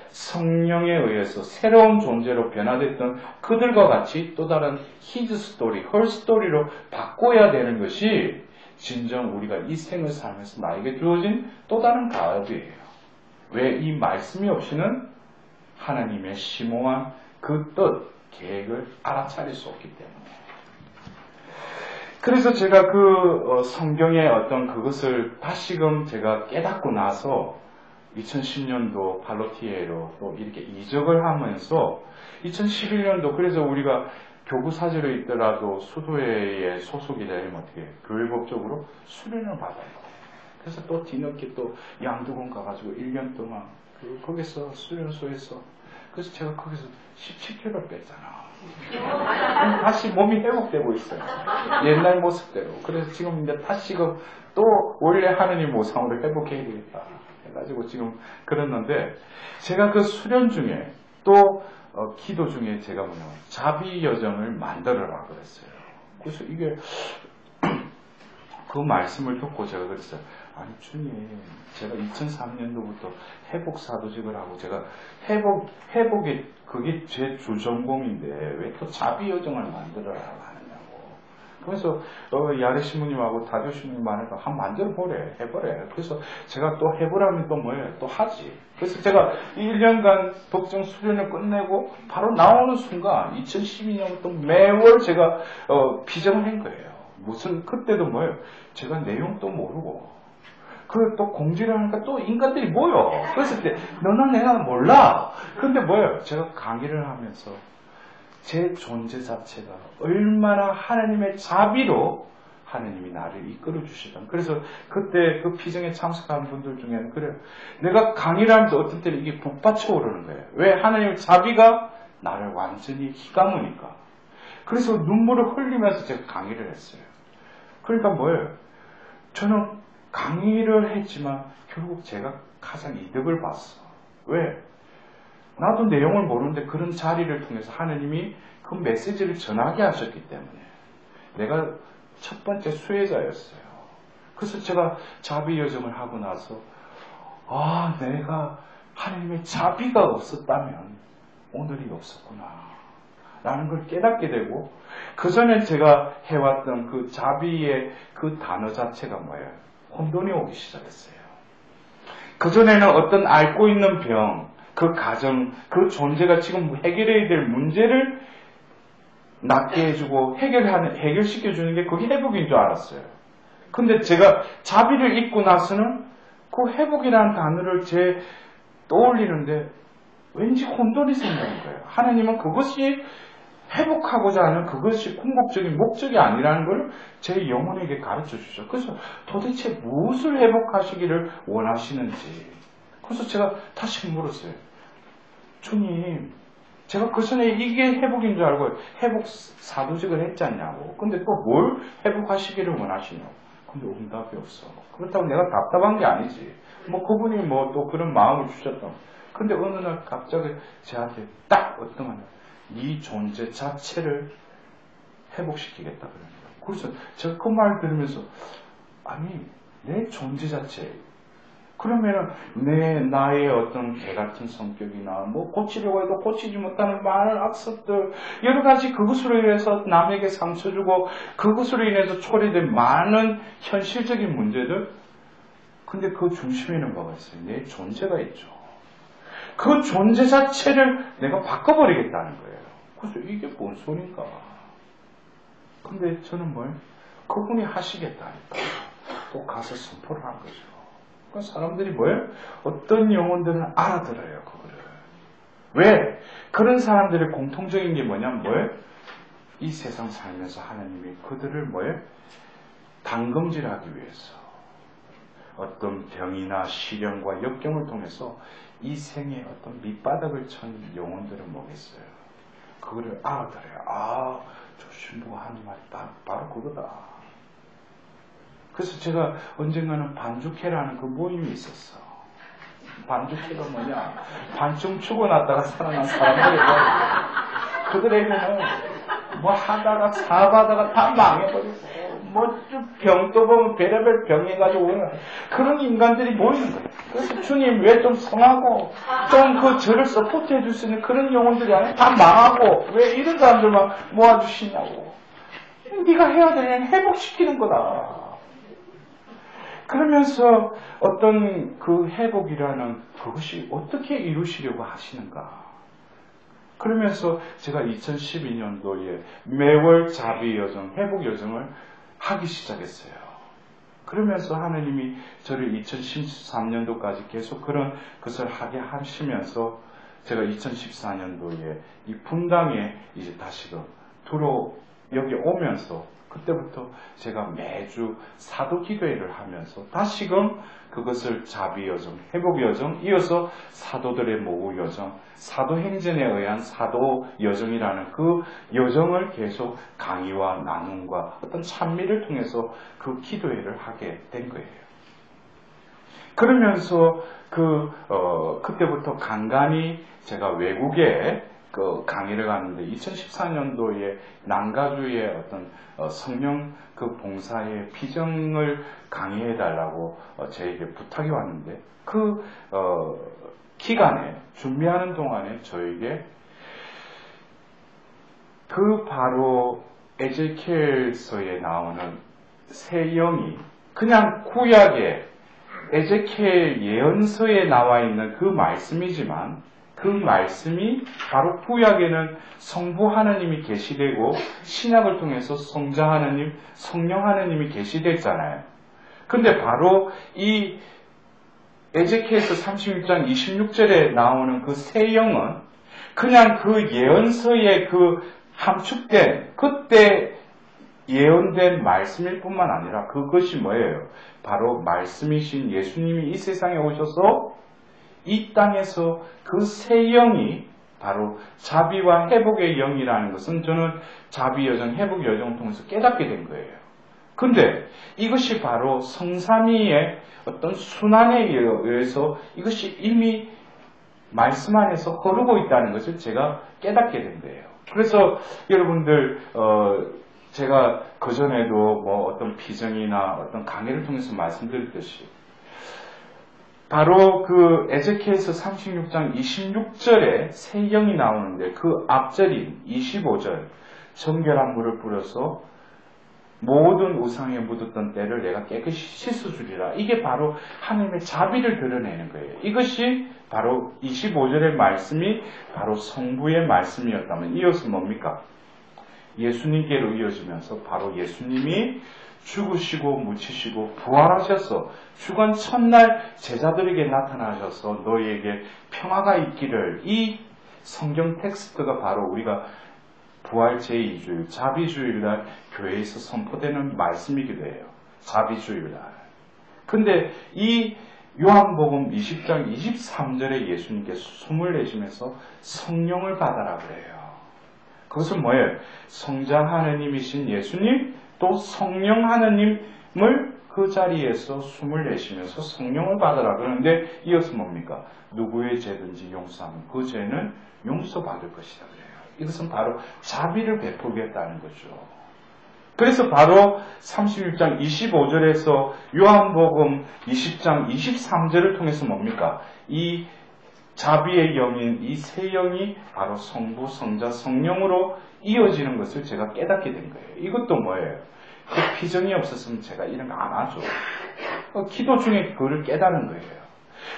S1: 성령에 의해서 새로운 존재로 변화됐던 그들과 같이 또 다른 His story, Her story로 바꿔야 되는 것이 진정 우리가 이 생을 살면서 나에게 주어진 또 다른 가업이에요. 왜 이 말씀이 없이는 하나님의 심오한 그 뜻, 계획을 알아차릴 수 없기 때문에. 그래서 제가 그 성경의 어떤 그것을 다시금 제가 깨닫고 나서 2010년도 팔로티에로 또 이렇게 이적을 하면서 2011년도 그래서 우리가 교구 사제로 있더라도 수도회에 소속이 되면 어떻게 해요? 교회법적으로 수련을 받아요. 그래서 또 뒤늦게 또 양두군 가가지고 1년 동안 거기서 수련소에서 그래서 제가 거기서 17kg 뺐잖아. 다시 몸이 회복되고 있어요. 옛날 모습대로. 그래서 지금 이제 다시금 또 원래 하느님 모상으로 회복해야 되겠다 해가지고 지금 그랬는데 제가 그 수련 중에 또 기도 중에 제가 자비 여정을 만들어라 그랬어요. 그래서 이게 그 말씀을 듣고 제가 그랬어요. 아니 주님, 제가 2003년도부터 회복 사도직을 하고 제가 회복이 그게 제 주전공인데 왜 또 자비 여정을 만들어라 하느냐고. 그래서 야레 신부님하고 다교 신부님 말해서 한번 만들어 보래, 해보래. 그래서 제가 또 해보라면 또 또 하지. 그래서 제가 1년간 독정 수련을 끝내고 바로 나오는 순간 2012년부터 매월 제가 비전을 한 거예요. 무슨 그때도 제가 내용도 모르고 그 또 공지를 하니까 또 인간들이 모여. 그래서 너나 내가 몰라. 근데 제가 강의를 하면서 제 존재 자체가 얼마나 하나님의 자비로 하나님이 나를 이끌어 주시던. 그래서 그때 그 피정에 참석한 분들 중에는 그래요. 내가 강의를 하면서 어떤 때는 이게 북받쳐 오르는 거예요. 왜? 하나님의 자비가 나를 완전히 휘감으니까. 그래서 눈물을 흘리면서 제가 강의를 했어요. 그러니까 뭐예요? 저는 강의를 했지만 결국 제가 가장 이득을 봤어. 왜? 나도 내용을 모르는데 그런 자리를 통해서 하나님이 그 메시지를 전하게 하셨기 때문에 내가 첫 번째 수혜자였어요. 그래서 제가 자비 여정을 하고 나서 내가 하나님의 자비가 없었다면 오늘이 없었구나 라는 걸 깨닫게 되고, 그전에 제가 해왔던 그 자비의 그 단어 자체가 뭐예요? 혼돈이 오기 시작했어요. 그전에는 어떤 앓고 있는 병, 그 가정, 그 존재가 지금 해결해야 될 문제를 낫게 해주고 해결시켜주는 게 그게 회복인 줄 알았어요. 근데 제가 자비를 잊고 나서는 그 회복이라는 단어를 떠올리는데 왠지 혼돈이 생기는 거예요. 하나님은 그것이 회복하고자 하는 그것이 궁극적인 목적이 아니라는 걸 제 영혼에게 가르쳐 주죠. 그래서 도대체 무엇을 회복하시기를 원하시는지. 그래서 제가 다시 물었어요. 주님, 제가 그 전에 이게 회복인 줄 알고 회복 사도직을 했지 않냐고. 근데 또 뭘 회복하시기를 원하시냐고. 근데 응답이 없어. 그렇다고 내가 답답한 게 아니지. 그분이 또 그런 마음을 주셨던. 근데 어느 날 갑자기 저한테 딱 어떤 이 존재 자체를 회복시키겠다 그러는 거예요. 그래서 제가 그 말 들으면서 내 존재 자체, 그러면은 나의 어떤 개 같은 성격이나 고치려고 해도 고치지 못하는 많은 악습들, 여러 가지 그것으로 인해서 남에게 상처 주고 그것으로 인해서 초래된 많은 현실적인 문제들. 근데 그 중심에는 뭐가 있어요? 내 존재가 있죠. 그 존재 자체를 내가 바꿔버리겠다는 거예요. 그래서 이게 뭔 소린가? 근데 저는 그분이 하시겠다니까 또 가서 선포를 한 거죠. 그러니까 사람들이 어떤 영혼들은 알아들어요, 그거를. 왜? 그런 사람들의 공통적인 게 뭐냐면 이 세상 살면서 하나님이 그들을 단검질하기 위해서 어떤 병이나 시련과 역경을 통해서 이 생에 어떤 밑바닥을 천 영혼들은 뭐겠어요? 그거를 알아들어요. 저 신부가 하는 말이 바로 그거다. 그래서 제가 언젠가는 반죽회라는 그 모임이 있었어. 반죽회가 뭐냐? 반쯤 죽어났다가 살아난 사람들이 그들에게는 하다가 사업하다가 다 망해버리고 병도 보면 별의별 병해가지고 오는 그런 인간들이 모이는 거예요. 그래서 주님 왜 좀 성하고 좀 그 저를 서포트 해줄 수 있는 그런 영혼들이 아니라 다 망하고 왜 이런 사람들만 모아주시냐고. 네가 해야 될 일은 회복시키는 거다. 그러면서 어떤 그 회복이라는 그것이 어떻게 이루시려고 하시는가. 그러면서 제가 2012년도에 매월 자비 여정, 회복 여정을 하기 시작했어요. 그러면서 하나님이 저를 2013년도까지 계속 그런 것을 하게 하시면서 제가 2014년도에 이 분당에 이제 다시금 여기 오면서 그때부터 제가 매주 사도 기도회를 하면서 다시금 그것을 자비 여정, 회복 여정, 이어서 사도들의 모후 여정, 사도행전에 의한 사도 여정이라는 그 여정을 계속 강의와 나눔과 어떤 찬미를 통해서 그 기도회를 하게 된 거예요. 그러면서 그때부터 간간히 제가 외국에 그 강의를 가는데 2014년도에 남가주의 어떤 성령 그 봉사의 피정을 강의해달라고 저에게 부탁이 왔는데 그 기간에 준비하는 동안에 저에게 그 바로 에제키엘서에 나오는 새 영이 그냥 구약의 에제키엘 예언서에 나와 있는 그 말씀이지만 그 말씀이 바로 구약에는 성부 하나님이 계시되고 신약을 통해서 성자 하나님, 성령 하나님이 계시됐잖아요. 근데 바로 이 에제키엘서 36장 26절에 나오는 그 새 영은 그냥 그 예언서의 그 함축된 그때 예언된 말씀일 뿐만 아니라 그것이 뭐예요? 바로 말씀이신 예수님이 이 세상에 오셔서 이 땅에서 그 새 영이 바로 자비와 회복의 영이라는 것은 저는 자비 여정, 회복 여정을 통해서 깨닫게 된 거예요. 근데 이것이 바로 성삼위의 어떤 순환에 의해서 이것이 이미 말씀 안에서 흐르고 있다는 것을 제가 깨닫게 된 거예요. 그래서 여러분들 제가 그전에도 뭐 어떤 비전이나 어떤 강의를 통해서 말씀드렸듯이 바로 그 에제키엘서 36장 26절에 새 영이 나오는데 그 앞절인 25절 정결한 물을 뿌려서 모든 우상에 묻었던 때를 내가 깨끗이 씻어주리라. 이게 바로 하나님의 자비를 드러내는 거예요. 이것이 바로 25절의 말씀이 바로 성부의 말씀이었다면 이것은 뭡니까? 예수님께로 이어지면서 바로 예수님이 죽으시고 묻히시고 부활하셔서 죽은 첫날 제자들에게 나타나셔서 너희에게 평화가 있기를, 이 성경 텍스트가 바로 우리가 부활 제2주일, 자비주일날 교회에서 선포되는 말씀이기도 해요. 자비주일날. 근데 이 요한복음 20장 23절에 예수님께서 숨을 내쉬면서 성령을 받아라 그래요. 그것은 뭐예요? 성자 하느님이신 예수님, 또 성령 하느님을 그 자리에서 숨을 내쉬면서 성령을 받아라 그러는데 이것은 뭡니까? 누구의 죄든지 용서하면 그 죄는 용서받을 것이다 그래요. 이것은 바로 자비를 베풀겠다는 거죠. 그래서 바로 36장 25절에서 요한복음 20장 23절을 통해서 뭡니까? 이 자비의 영인 이 새 영이 바로 성부, 성자, 성령으로 이어지는 것을 제가 깨닫게 된 거예요. 이것도 뭐예요? 그 피정이 없었으면 제가 이런 거 안 하죠. 기도 중에 그거를 깨닫는 거예요.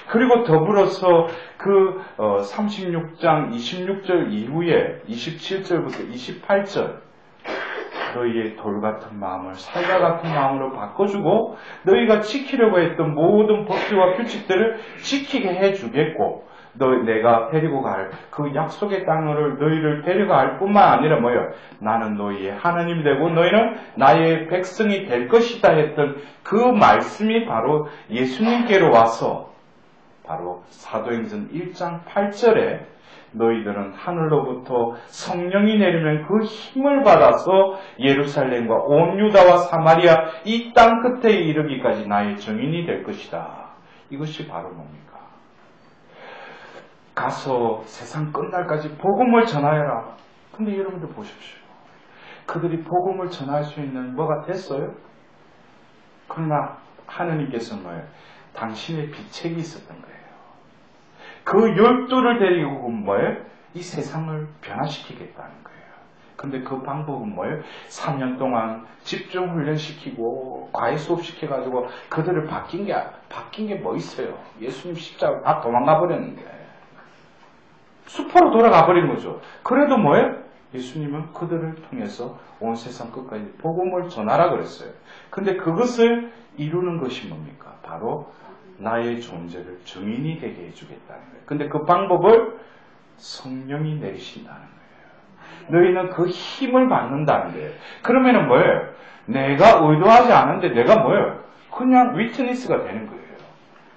S1: 그리고 더불어서 그 36장 26절 이후에 27절부터 28절 너희의 돌 같은 마음을 살과 같은 마음으로 바꿔주고 너희가 지키려고 했던 모든 법규와 규칙들을 지키게 해주겠고 내가 데리고 갈 그 약속의 땅을 너희를 데려갈 뿐만 아니라 뭐예요? 나는 너희의 하나님이 되고 너희는 나의 백성이 될 것이다 했던 그 말씀이 바로 예수님께로 와서 바로 사도행전 1장 8절에 너희들은 하늘로부터 성령이 내리면 그 힘을 받아서 예루살렘과 온 유다와 사마리아 이 땅 끝에 이르기까지 나의 증인이 될 것이다. 이것이 바로 뭡니까? 가서 세상 끝날까지 복음을 전하여라. 근데 여러분들 보십시오. 그들이 복음을 전할 수 있는 뭐가 됐어요? 그러나 하느님께서 뭐예요? 당신의 비책이 있었던 거예요. 그 12를 데리고 뭐예요? 이 세상을 변화시키겠다는 거예요. 근데 그 방법은 뭐예요? 3년 동안 집중 훈련시키고 과외 수업 시켜가지고 그들을 바뀐 게 뭐 있어요? 예수님 십자가 다 도망가 버렸는데 수포로 돌아가 버린 거죠. 그래도 뭐예요? 예수님은 그들을 통해서 온 세상 끝까지 복음을 전하라 그랬어요. 근데 그것을 이루는 것이 뭡니까? 바로 나의 존재를 증인이 되게 해주겠다는 거예요. 근데 그 방법을 성령이 내리신다는 거예요. 너희는 그 힘을 받는다는 거예요. 그러면은 뭐예요? 내가 의도하지 않은데 내가 뭐예요? 그냥 위트니스가 되는 거예요.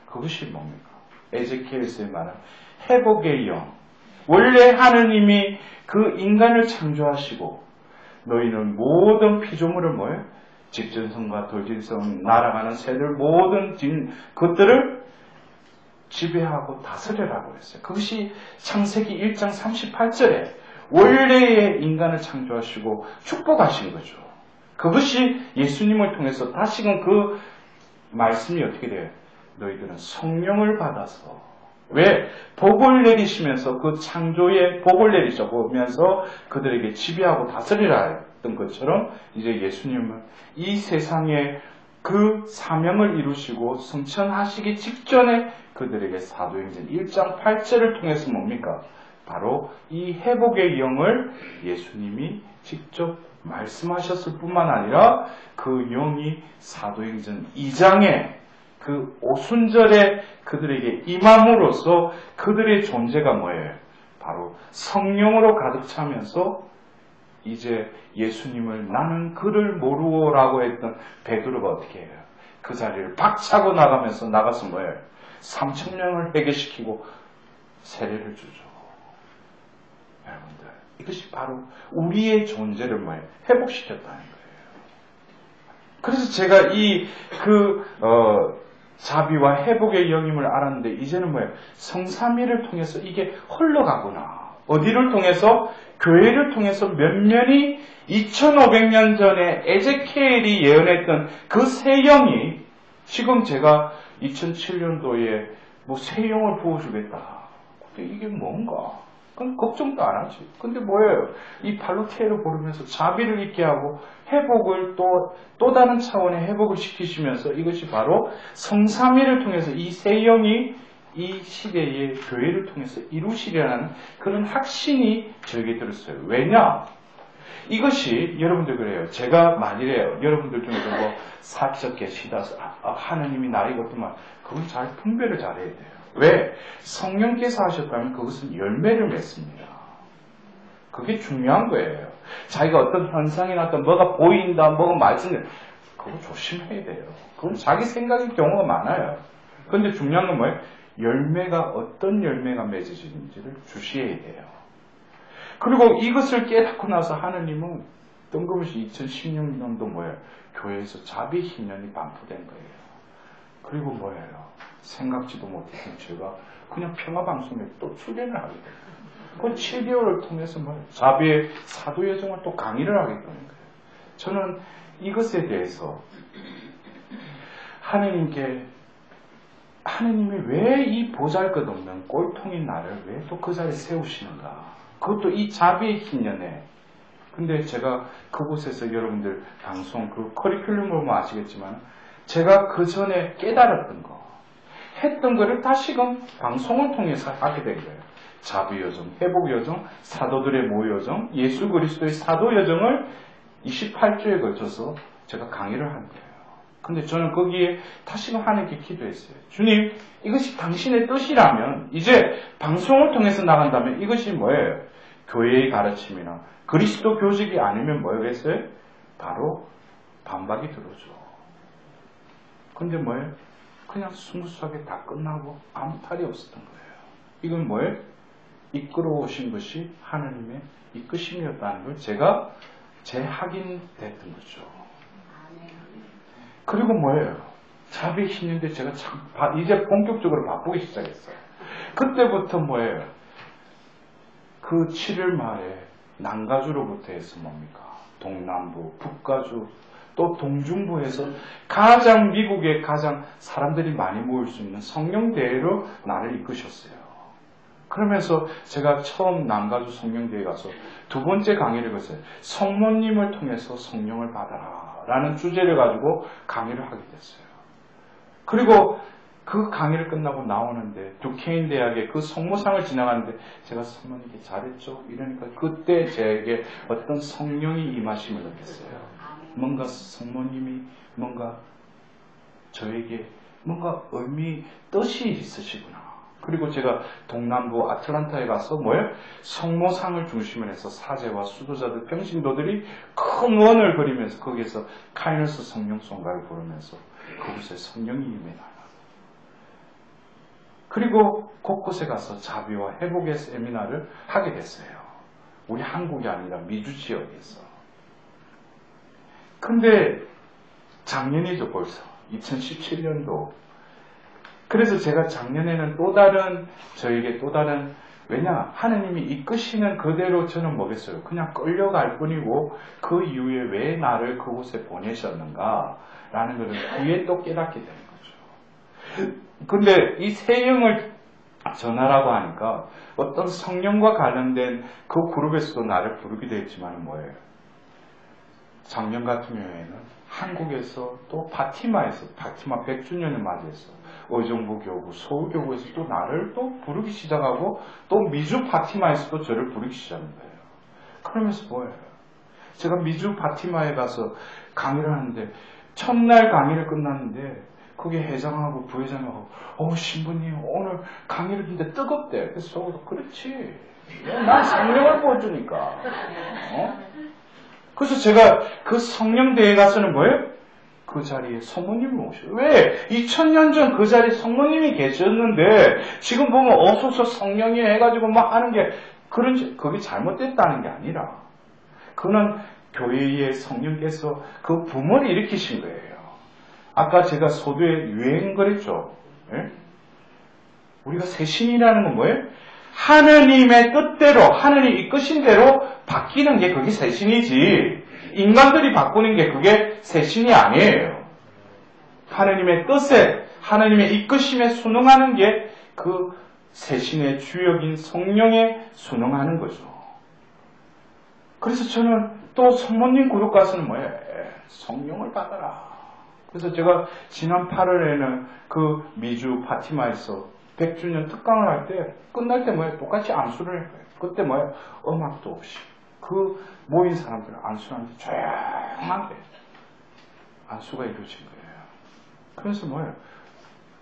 S1: 그것이 뭡니까? 에제키엘서에 말한 회복의 영. 원래 하느님이 그 인간을 창조하시고 너희는 모든 피조물을 뭐예요? 집전성과 돌진성, 날아가는 새들 모든 것들을 지배하고 다스리라고 했어요. 그것이 창세기 1장 38절에 원래의 인간을 창조하시고 축복하신 거죠. 그것이 예수님을 통해서 다시금 그 말씀이 어떻게 돼요? 너희들은 성령을 받아서 왜? 복을 내리시면서 그 창조의 복을 내리셔보면서 그들에게 지배하고 다스리라 했던 것처럼 이제 예수님은 이 세상에 그 사명을 이루시고 성천하시기 직전에 그들에게 사도행전 1장 8절을 통해서 뭡니까? 바로 이 회복의 영을 예수님이 직접 말씀하셨을 뿐만 아니라 그 영이 사도행전 2장에 그 오순절에 그들에게 임함으로써 그들의 존재가 뭐예요? 바로 성령으로 가득 차면서 이제 예수님을 나는 그를 모르오라고 했던 베드로가 어떻게 해요? 그 자리를 박차고 나가서 뭐예요? 3,000명을 해결시키고 세례를 주죠. 여러분들, 이것이 바로 우리의 존재를 뭐예요? 회복시켰다는 거예요. 그래서 제가 자비와 회복의 영임을 알았는데, 이제는 뭐예요? 성삼위를 통해서 이게 흘러가구나. 어디를 통해서? 교회를 통해서 면면이 2500년 전에 에제키엘이 예언했던 그 새 영이 지금 제가 2007년도에 새 영을 부어주겠다. 근데 이게 뭔가? 그건 걱정도 안 하지. 근데 뭐예요? 이 발로테를 보르면서 자비를 있게 하고 회복을 또 다른 차원의 회복을 시키시면서 이것이 바로 성삼위를 통해서 이 새 영이 이 시대의 교회를 통해서 이루시려는 그런 확신이 저에게 들었어요. 왜냐? 이것이 여러분들 그래요. 제가 만일에요. 여러분들 중에서 사적 계시다 하느님이 나를 이것도만 그건 잘 분별을 잘해야 돼요. 왜? 성령께서 하셨다면 그것은 열매를 맺습니다. 그게 중요한 거예요. 자기가 어떤 현상이나 어떤 뭐가 보인다, 뭐가 말씀을 그거 조심해야 돼요. 그건 자기 생각인 경우가 많아요. 그런데 중요한 건 뭐예요? 열매가 어떤 열매가 맺어지는지를 주시해야 돼요. 그리고 이것을 깨닫고 나서 하느님은 뜬금없이 2016년도 뭐예요? 교회에서 자비 신년이 반포된 거예요. 그리고 뭐예요? 생각지도 못했던 제가 그냥 평화방송에 또 출연을 하게 돼요. 그 7개월을 통해서 뭐예요? 자비의 사도여정을 또 강의를 하게 되는 거예요. 저는 이것에 대해서 하느님이 왜 이 보잘것없는 꼴통인 나를 왜 또 그 자리에 세우시는가? 그것도 이 자비의 신년에. 근데 제가 그곳에서 여러분들 방송 그 커리큘럼을 보면 아시겠지만 제가 그 전에 깨달았던 거, 했던 거를 다시금 방송을 통해서 하게 된 거예요. 자비여정, 회복여정, 사도들의 모여정, 예수 그리스도의 사도여정을 28주에 걸쳐서 제가 강의를 한 거예요. 근데 저는 거기에 다시금 하나님께 기도했어요. 주님, 이것이 당신의 뜻이라면 이제 방송을 통해서 나간다면 이것이 뭐예요? 교회의 가르침이나 그리스도 교직이 아니면 뭐겠어요? 바로 반박이 들어오죠. 근데 뭐예요? 그냥 스무스하게 다 끝나고 아무 탈이 없었던 거예요. 이건 뭐예요? 이끌어오신 것이 하나님의 이끄심이었다는 걸 제가 재확인됐던 거죠. 그리고 뭐예요? 자비 신인데 제가 참 이제 본격적으로 바쁘기 시작했어요. 그때부터 뭐예요? 그 7일 말에 남가주로부터 해서 뭡니까? 동남부, 북가주, 또 동중부에서 가장 미국에 가장 사람들이 많이 모일 수 있는 성령대회로 나를 이끄셨어요. 그러면서 제가 처음 남가주 성령대회 가서 두 번째 강의를 했어요. 성모님을 통해서 성령을 받아라 라는 주제를 가지고 강의를 하게 됐어요. 그리고 그 강의를 끝나고 나오는데 두케인 대학의 그 성모상을 지나가는데 제가 성모님께 잘했죠? 이러니까 그때 제게 어떤 성령이 임하심을 느꼈어요. 뭔가 성모님이 뭔가 저에게 뭔가 뜻이 있으시구나. 그리고 제가 동남부 아틀란타에 가서 뭐예요? 성모상을 중심으로 해서 사제와 수도자들, 평신도들이 큰 원을 그리면서 거기에서 카이너스 성령송가를 부르면서 그곳에 성령이 임해나요. 그리고 곳곳에 가서 자비와 회복의 세미나를 하게 됐어요. 우리 한국이 아니라 미주 지역에서. 근데 작년이죠 벌써. 2017년도. 그래서 제가 작년에는 저에게 또 다른 왜냐 하느님이 이끄시는 그대로 저는 뭐겠어요. 그냥 끌려갈 뿐이고 그 이후에 왜 나를 그곳에 보내셨는가 라는 것을 후에 또 깨닫게 되는 거죠. 근데 이 새 영을 전하라고 하니까 어떤 성령과 관련된 그 그룹에서도 나를 부르기도 했지만 뭐예요? 작년 같은 경우에는 한국에서 또 파티마 100주년을 맞이해서 의정부 교구, 서울교구에서 또 나를 또 부르기 시작하고 또 미주 파티마에서도 저를 부르기 시작한 거예요. 그러면서 뭐예요? 제가 미주 파티마에 가서 강의를 하는데 첫날 강의를 끝났는데 거기 회장하고 부회장하고 신부님 오늘 강의를 듣는데 뜨겁대. 그래서 그렇지. 난 성령을 보여주니까. 그래서 제가 그 성령대에 가서는 뭐예요? 그 자리에 성모님을 모셔요. 왜? 2000년 전 그 자리에 성모님이 계셨는데 지금 보면 어소서 성령이 해가지고 막 하는 게 그게 잘못됐다는 게 아니라 그는 교회의 성령께서 그 부모를 일으키신 거예요. 아까 제가 소두에 유행 그랬죠. 예? 우리가 새 신이라는 건 뭐예요? 하느님의 뜻대로 하느님이 이끄신 대로 바뀌는 게 그게 새 신이지 인간들이 바꾸는 게 그게 새 신이 아니에요. 하느님의 뜻에 하느님의 이끄심에 순응하는 게 그 새 신의 주역인 성령에 순응하는 거죠. 그래서 저는 또 성모님 그룹 가서는 뭐예요? 성령을 받아라. 그래서 제가 지난 8월에는 그 미주 파티마에서 100주년 특강을 할 때 끝날 때 뭐예요? 똑같이 안수를 해요. 그때 뭐예요? 음악도 없이 그 모인 사람들은 안수하는데 조용하게 안수가 이루어진 거예요. 그래서 뭐예요?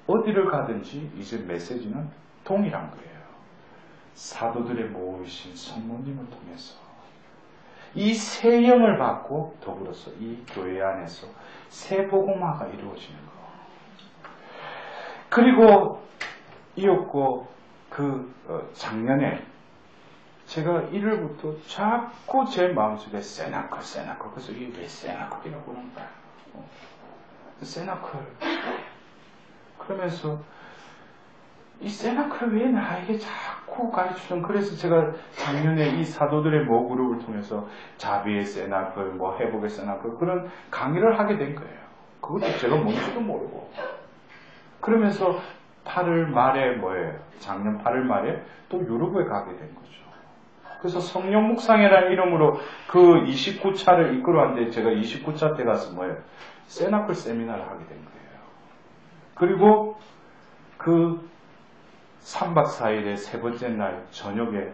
S1: 어디를 가든지 이제 메시지는 동일한 거예요. 사도들의 모이신 성모님을 통해서 이 새 영을 받고 더불어서 이 교회 안에서 새 복음화가 이루어지는 거. 그리고 이었고 작년에 제가 1월부터 자꾸 제 마음속에 세나클 그래서 이게 왜 세나클이라고 하는 거야? 세나클 그러면서 이 세나클을 왜 나에게 자꾸 가르치는 그래서 제가 작년에 이 사도들의 모 그룹을 통해서 자비의 세나클, 뭐 회복의 세나클 그런 강의를 하게 된 거예요. 그것도 제가 뭔지도 모르고 그러면서 8월 말에 뭐예요? 작년 8월 말에 또 유럽에 가게 된 거죠. 그래서 성령 묵상회라는 이름으로 그 29차를 이끌어 왔는데 제가 29차 때 가서 뭐예요? 세나클 세미나를 하게 된 거예요. 그리고 그 3박 4일의 세 번째 날 저녁에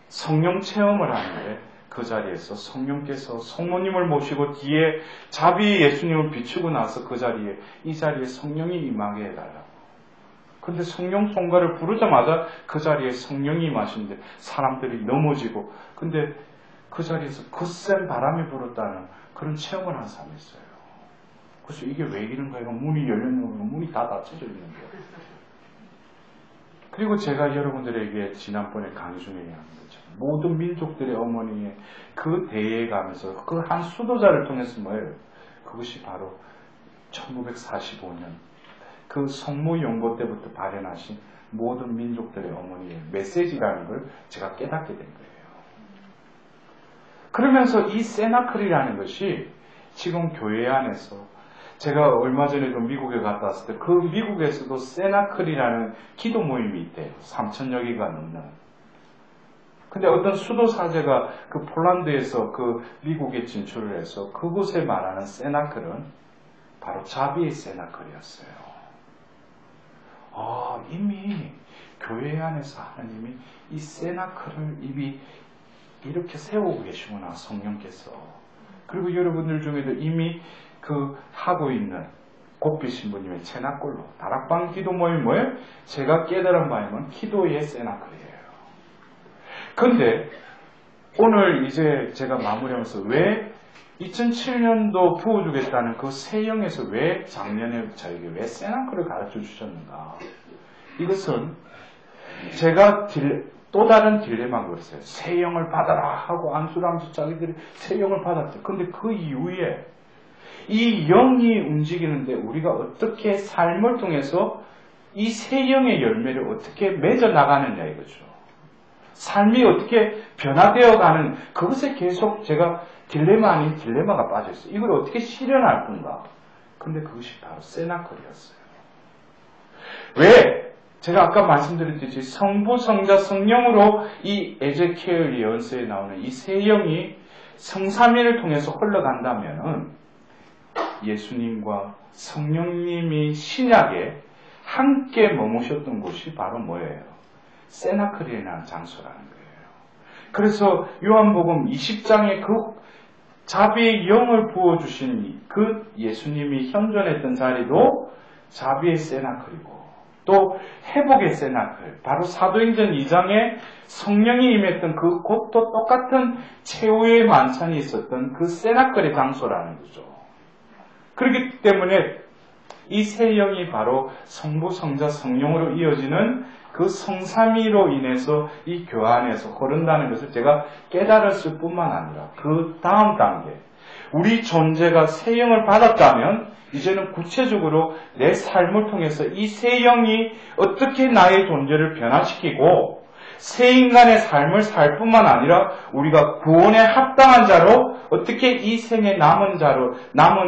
S1: 성령 체험을 하는데 그 자리에서 성령께서 성모님을 모시고 뒤에 자비 예수님을 비추고 나서 그 자리에 이 자리에 성령이 임하게 해달라고. 근데 성령 송가를 부르자마자 그 자리에 성령이 임하시는데 사람들이 넘어지고 근데 그 자리에서 거센 바람이 불었다는 그런 체험을 한 사람이 있어요. 그래서 이게 왜 이런가 이거 문이 열렸는 거 문이 다 닫혀져 있는 거예요. 그리고 제가 여러분들에게 지난번에 강의 중에 얘기한 거죠. 모든 민족들의 어머니의 그 대회에 가면서 그 한 수도자를 통해서 뭐예요? 그것이 바로 1945년 그 성모 연고 때부터 발현하신 모든 민족들의 어머니의 메시지라는 걸 제가 깨닫게 된 거예요. 그러면서 이 세나클이라는 것이 지금 교회 안에서 제가 얼마 전에도 미국에 갔다 왔을 때 그 미국에서도 세나클이라는 기도 모임이 있대요. 3,000여 개가 넘는. 근데 어떤 수도 사제가 그 폴란드에서 그 미국에 진출을 해서 그곳에 말하는 세나클은 바로 자비의 세나클이었어요. 이미 교회 안에서 하나님이 이 세나클을 이미 이렇게 세우고 계시구나, 성령께서. 그리고 여러분들 중에도 이미 하고 있는 고필 신부님의 채나꼴로 다락방 기도 모임 뭐예요? 제가 깨달은 바에는 기도의 세나클이에요. 근데 오늘 이제 제가 마무리하면서 왜 2007년도 부어주겠다는 그 세영에서 왜 작년에 저에게 왜 세나클을 가르쳐 주셨는가? 이것은 제가 또 다른 딜레마가 있어요. 세영을 받아라 하고 안수랑수 자기들이 세영을 받았죠. 근데 그 이후에 이 영이 움직이는데 우리가 어떻게 삶을 통해서 이 새 영의 열매를 어떻게 맺어 나가느냐 이거죠. 삶이 어떻게 변화되어 가는 그것에 계속 제가 딜레마 아닌 딜레마가 빠져있어요. 이걸 어떻게 실현할 건가. 근데 그것이 바로 세나클이었어요. 왜? 제가 아까 말씀드렸듯이 성부, 성자, 성령으로 이 에제키엘 예언서에 나오는 이 새 영이 성삼위를 통해서 흘러간다면은 예수님과 성령님이 신약에 함께 머무셨던 곳이 바로 뭐예요? 세나클이라는 장소라는 거예요. 그래서 요한복음 20장에 그 자비의 영을 부어주신 그 예수님이 현존했던 자리도 자비의 세나클이고 또 회복의 세나클, 바로 사도행전 2장에 성령이 임했던 그 곳도 똑같은 최후의 만찬이 있었던 그 세나클의 장소라는 거죠. 그렇기 때문에 이 세 영이 바로 성부, 성자, 성령으로 이어지는 그 성삼위로 인해서 이 교환에서 흐른다는 것을 제가 깨달았을 뿐만 아니라 그 다음 단계, 우리 존재가 세 영을 받았다면 이제는 구체적으로 내 삶을 통해서 이 세 영이 어떻게 나의 존재를 변화시키고 새 인간의 삶을 살 뿐만 아니라 우리가 구원에 합당한 자로 어떻게 이 생에 남은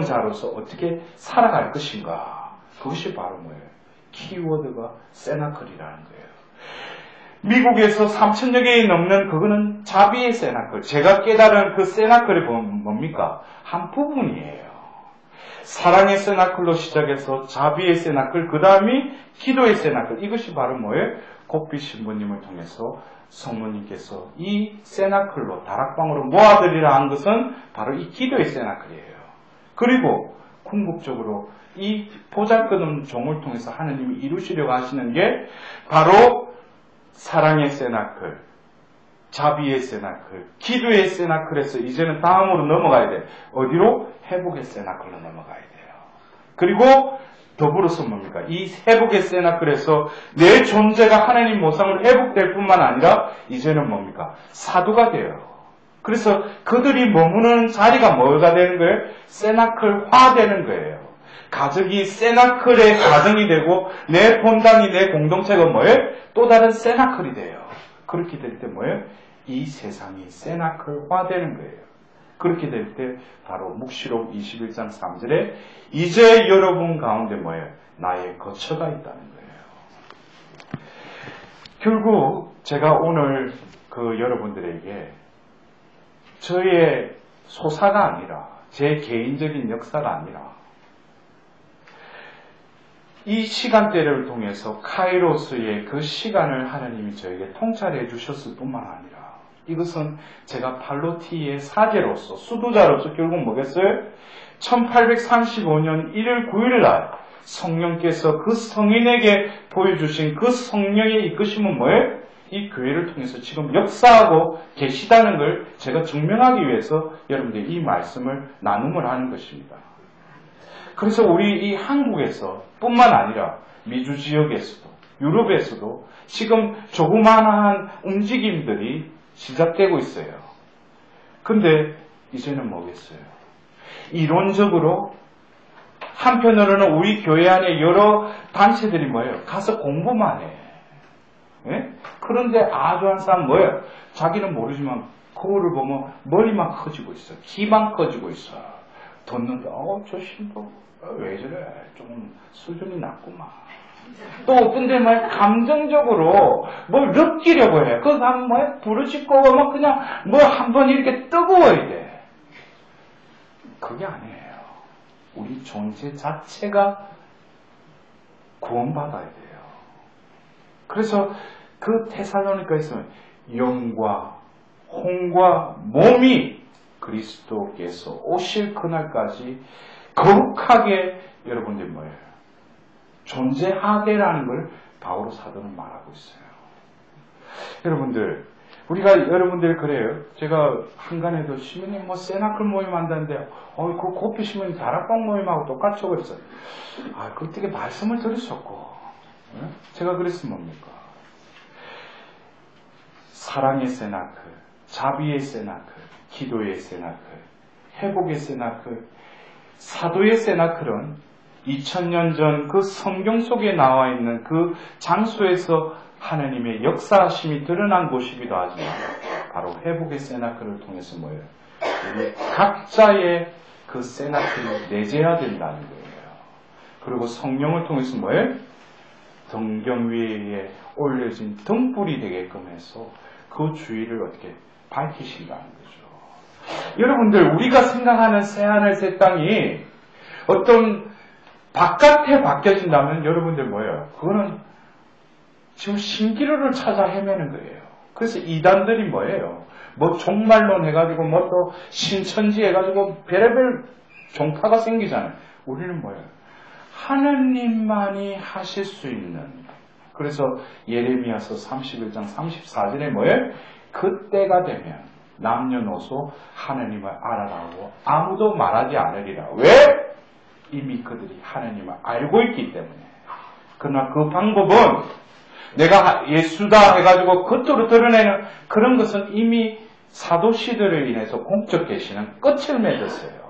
S1: 자로서 어떻게 살아갈 것인가. 그것이 바로 뭐예요? 키워드가 세나클이라는 거예요. 미국에서 3,000여 개에 넘는 그거는 자비의 세나클. 제가 깨달은 그 세나클이 뭡니까? 한 부분이에요. 사랑의 세나클로 시작해서 자비의 세나클, 그 다음이 기도의 세나클. 이것이 바로 뭐예요? 고빛 신부님을 통해서 성모님께서 이 세나클로 다락방으로 모아드리라 한 것은 바로 이 기도의 세나클이에요. 그리고 궁극적으로 이 보잘것없는 종을 통해서 하느님이 이루시려고 하시는 게 바로 사랑의 세나클, 자비의 세나클, 기도의 세나클에서 이제는 다음으로 넘어가야 돼. 어디로? 회복의 세나클로 넘어가야 돼요. 그리고 더불어서 뭡니까? 이 회복의 세나클에서 내 존재가 하나님 모상으로 회복될 뿐만 아니라 이제는 뭡니까? 사도가 돼요. 그래서 그들이 머무는 자리가 뭐가 되는 거예요? 세나클화 되는 거예요. 가족이 세나클의 가정이 되고 내 본당이 내 공동체가 뭐예요? 또 다른 세나클이 돼요. 그렇게 될 때 뭐예요? 이 세상이 세나클화 되는 거예요. 그렇게 될 때 바로 묵시록 21장 3절에 이제 여러분 가운데 뭐예요? 나의 거처가 있다는 거예요. 결국 제가 오늘 여러분들에게 저의 소사가 아니라 제 개인적인 역사가 아니라 이 시간대를 통해서 카이로스의 그 시간을 하나님이 저에게 통찰해 주셨을 뿐만 아니라 이것은 제가 팔로티의 사제로서 수도자로서 결국 뭐겠어요? 1835년 1월 9일 날 성령께서 그 성인에게 보여주신 그 성령의 이끄심은 뭐예요? 이 교회를 통해서 지금 역사하고 계시다는 걸 제가 증명하기 위해서 여러분들 이 말씀을 나눔을 하는 것입니다. 그래서 우리 이 한국에서 뿐만 아니라 미주 지역에서도 유럽에서도 지금 조그마한 움직임들이 시작되고 있어요. 근데 이제는 뭐겠어요? 이론적으로 한편으로는 우리 교회 안에 여러 단체들이 뭐예요? 가서 공부만 해. 예? 그런데 아주 한 사람 뭐예요? 자기는 모르지만 거울을 보면 머리만 커지고 있어. 키만 커지고 있어. 듣는데 저 신부 왜 저래? 조금 수준이 낮구만. 또 어떤 데 말 감정적으로 뭘 느끼려고 해. 그 사람 뭐야? 부르짖고 막 그냥 뭐 한번 이렇게 뜨거워야 돼. 그게 아니에요. 우리 존재 자체가 구원받아야 돼요. 그래서 그 테살로니가에서는 영과 혼과 몸이 그리스도께서 오실 그날까지 거룩하게 여러분들 뭐예요? 존재하게라는 걸 바오로 사도는 말하고 있어요. 여러분들, 우리가 여러분들 그래요. 제가 한간에도 시민님 뭐 세나클 모임 한다는데, 그 고피 시민님 다락방 모임하고 똑같이 오고 있어요. 그 어떻게 말씀을 들으셨고, 제가 그랬으면 뭡니까? 사랑의 세나클, 자비의 세나클, 기도의 세나클, 회복의 세나클, 사도의 세나클은 2000년 전 그 성경 속에 나와 있는 그 장소에서 하나님의 역사하심이 드러난 곳이기도 하지만 바로 회복의 세나클을 통해서 뭐예요? 우리 각자의 그 세나클을 내재해야 된다는 거예요. 그리고 성령을 통해서 뭐예요? 등경 위에 올려진 등불이 되게끔 해서 그 주위를 어떻게 밝히신다는 거죠. 여러분들, 우리가 생각하는 새하늘 새 땅이 어떤 바깥에 바뀌어진다면 여러분들 뭐예요? 그거는 지금 신기루를 찾아 헤매는 거예요. 그래서 이단들이 뭐예요? 뭐 종말론 해가지고 뭐 또 신천지 해가지고 별의별 종파가 생기잖아요. 우리는 뭐예요? 하느님만이 하실 수 있는, 그래서 예레미야서 31장 34절에 뭐예요? 그때가 되면 남녀노소 하느님을 알아라고 아무도 말하지 않으리라. 왜? 이미 그들이 하느님을 알고 있기 때문에. 그러나 그 방법은 내가 예수다 해가지고 겉으로 드러내는 그런 것은 이미 사도 시대를 인해서 공적 계시는 끝을 맺었어요.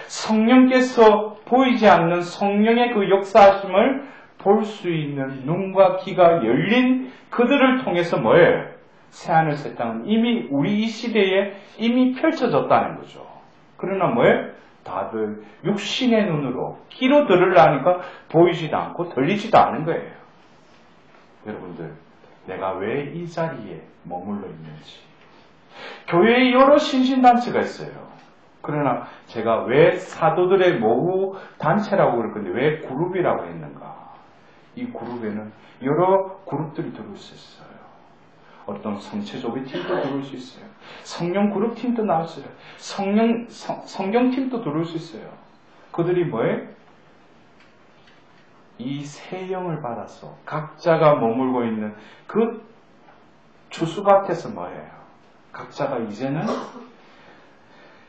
S1: 성령께서 보이지 않는 성령의 그 역사하심을 볼 수 있는 눈과 귀가 열린 그들을 통해서 뭐예요? 새하늘 새 땅은 이미 우리 이 시대에 이미 펼쳐졌다는 거죠. 그러나 뭐예요? 다들 육신의 눈으로 귀로 들으려니까 보이지도 않고 들리지도 않은 거예요. 여러분들, 내가 왜 이 자리에 머물러 있는지. 교회에 여러 신신단체가 있어요. 그러나 제가 왜 사도들의 모후 단체라고 그럴 건데 왜 그룹이라고 했는가? 이 그룹에는 여러 그룹들이 들어올 수 있어요. 어떤 성체조비 팀도 들어올 수 있어요. 성령 그룹 팀도 나왔어요. 성경 팀도 들어올 수 있어요. 그들이 뭐예요? 이 새 영을 받아서 각자가 머물고 있는 그 주수밭에서 뭐예요? 각자가 이제는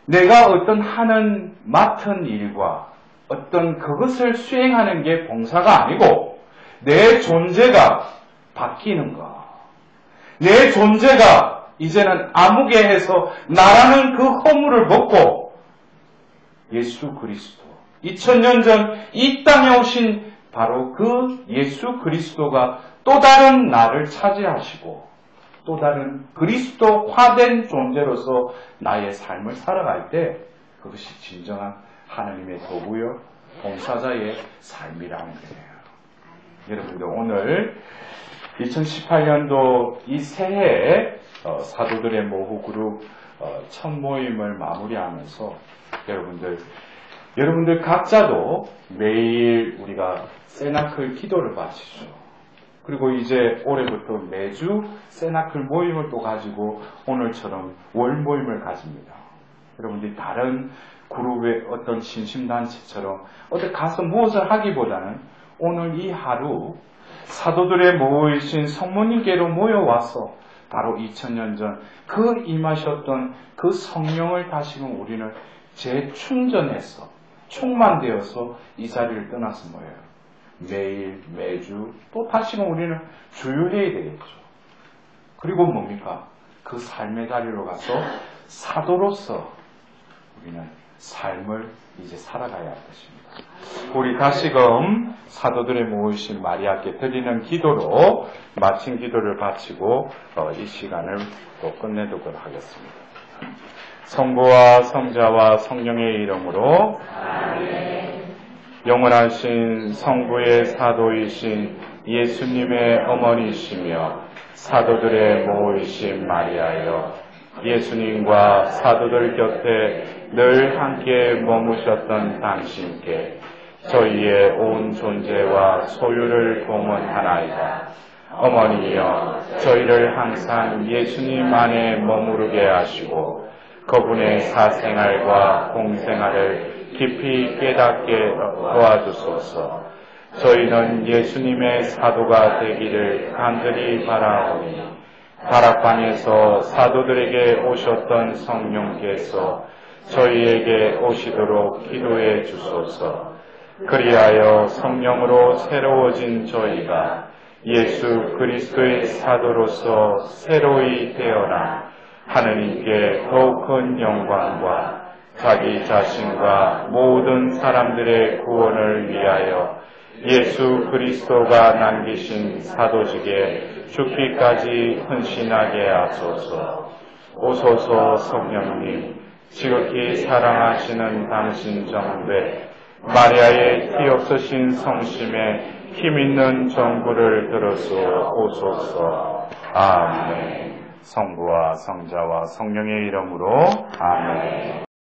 S1: 내가 어떤 맡은 일과 어떤 그것을 수행하는 게 봉사가 아니고 내 존재가 바뀌는 것. 내 존재가 이제는 아무개해서 나라는 그 허물을 벗고 예수 그리스도 2000년 전 이 땅에 오신 바로 그 예수 그리스도가 또 다른 나를 차지하시고 또 다른 그리스도화된 존재로서 나의 삶을 살아갈 때 그것이 진정한 하나님의 도구요 봉사자의 삶이라는 거예요. 여러분들 오늘 2018년도 이 새해에 사도들의 모후 그룹 첫 모임을 마무리하면서 여러분들 각자도 매일 우리가 세나클 기도를 바치죠. 그리고 이제 올해부터 매주 세나클 모임을 또 가지고 오늘처럼 월 모임을 가집니다. 여러분들이 다른 그룹의 어떤 신심단체처럼 어디 가서 무엇을 하기보다는 오늘 이 하루 사도들의 모이신 성모님께로 모여와서 바로 2000년 전 그 임하셨던 그 성령을 다시금 우리는 재충전해서 충만되어서 이 자리를 떠나서 뭐예요? 매일 매주 또 다시금 우리는 주유해야 되겠죠. 그리고 뭡니까? 그 삶의 자리로 가서 사도로서 우리는 삶을 이제 살아가야 할 것입니다. 우리 다시금 사도들의 모이신 마리아께 드리는 기도로 마친 기도를 바치고 이 시간을 또 끝내도록 하겠습니다. 성부와 성자와 성령의 이름으로 아멘. 영원하신 성부의 사도이신 예수님의 어머니시며 사도들의 모이신 마리아여, 예수님과 사도들 곁에 늘 함께 머무셨던 당신께 저희의 온 존재와 소유를 봉헌하나이다. 어머니여, 저희를 항상 예수님 안에 머무르게 하시고 그분의 사생활과 공생활을 깊이 깨닫게 도와주소서. 저희는 예수님의 사도가 되기를 간절히 바라오니 다락방에서 사도들에게 오셨던 성령께서 저희에게 오시도록 기도해 주소서. 그리하여 성령으로 새로워진 저희가 예수 그리스도의 사도로서 새로이 태어나 하느님께 더욱 큰 영광과 자기 자신과 모든 사람들의 구원을 위하여 예수 그리스도가 남기신 사도직에 죽기까지 헌신하게 하소서. 오소서 성령님, 지극히 사랑하시는 당신 정배 마리아의 티 없으신 성심에 힘있는 정부를 들어서 오소서. 아멘. 성부와 성자와 성령의 이름으로 아멘.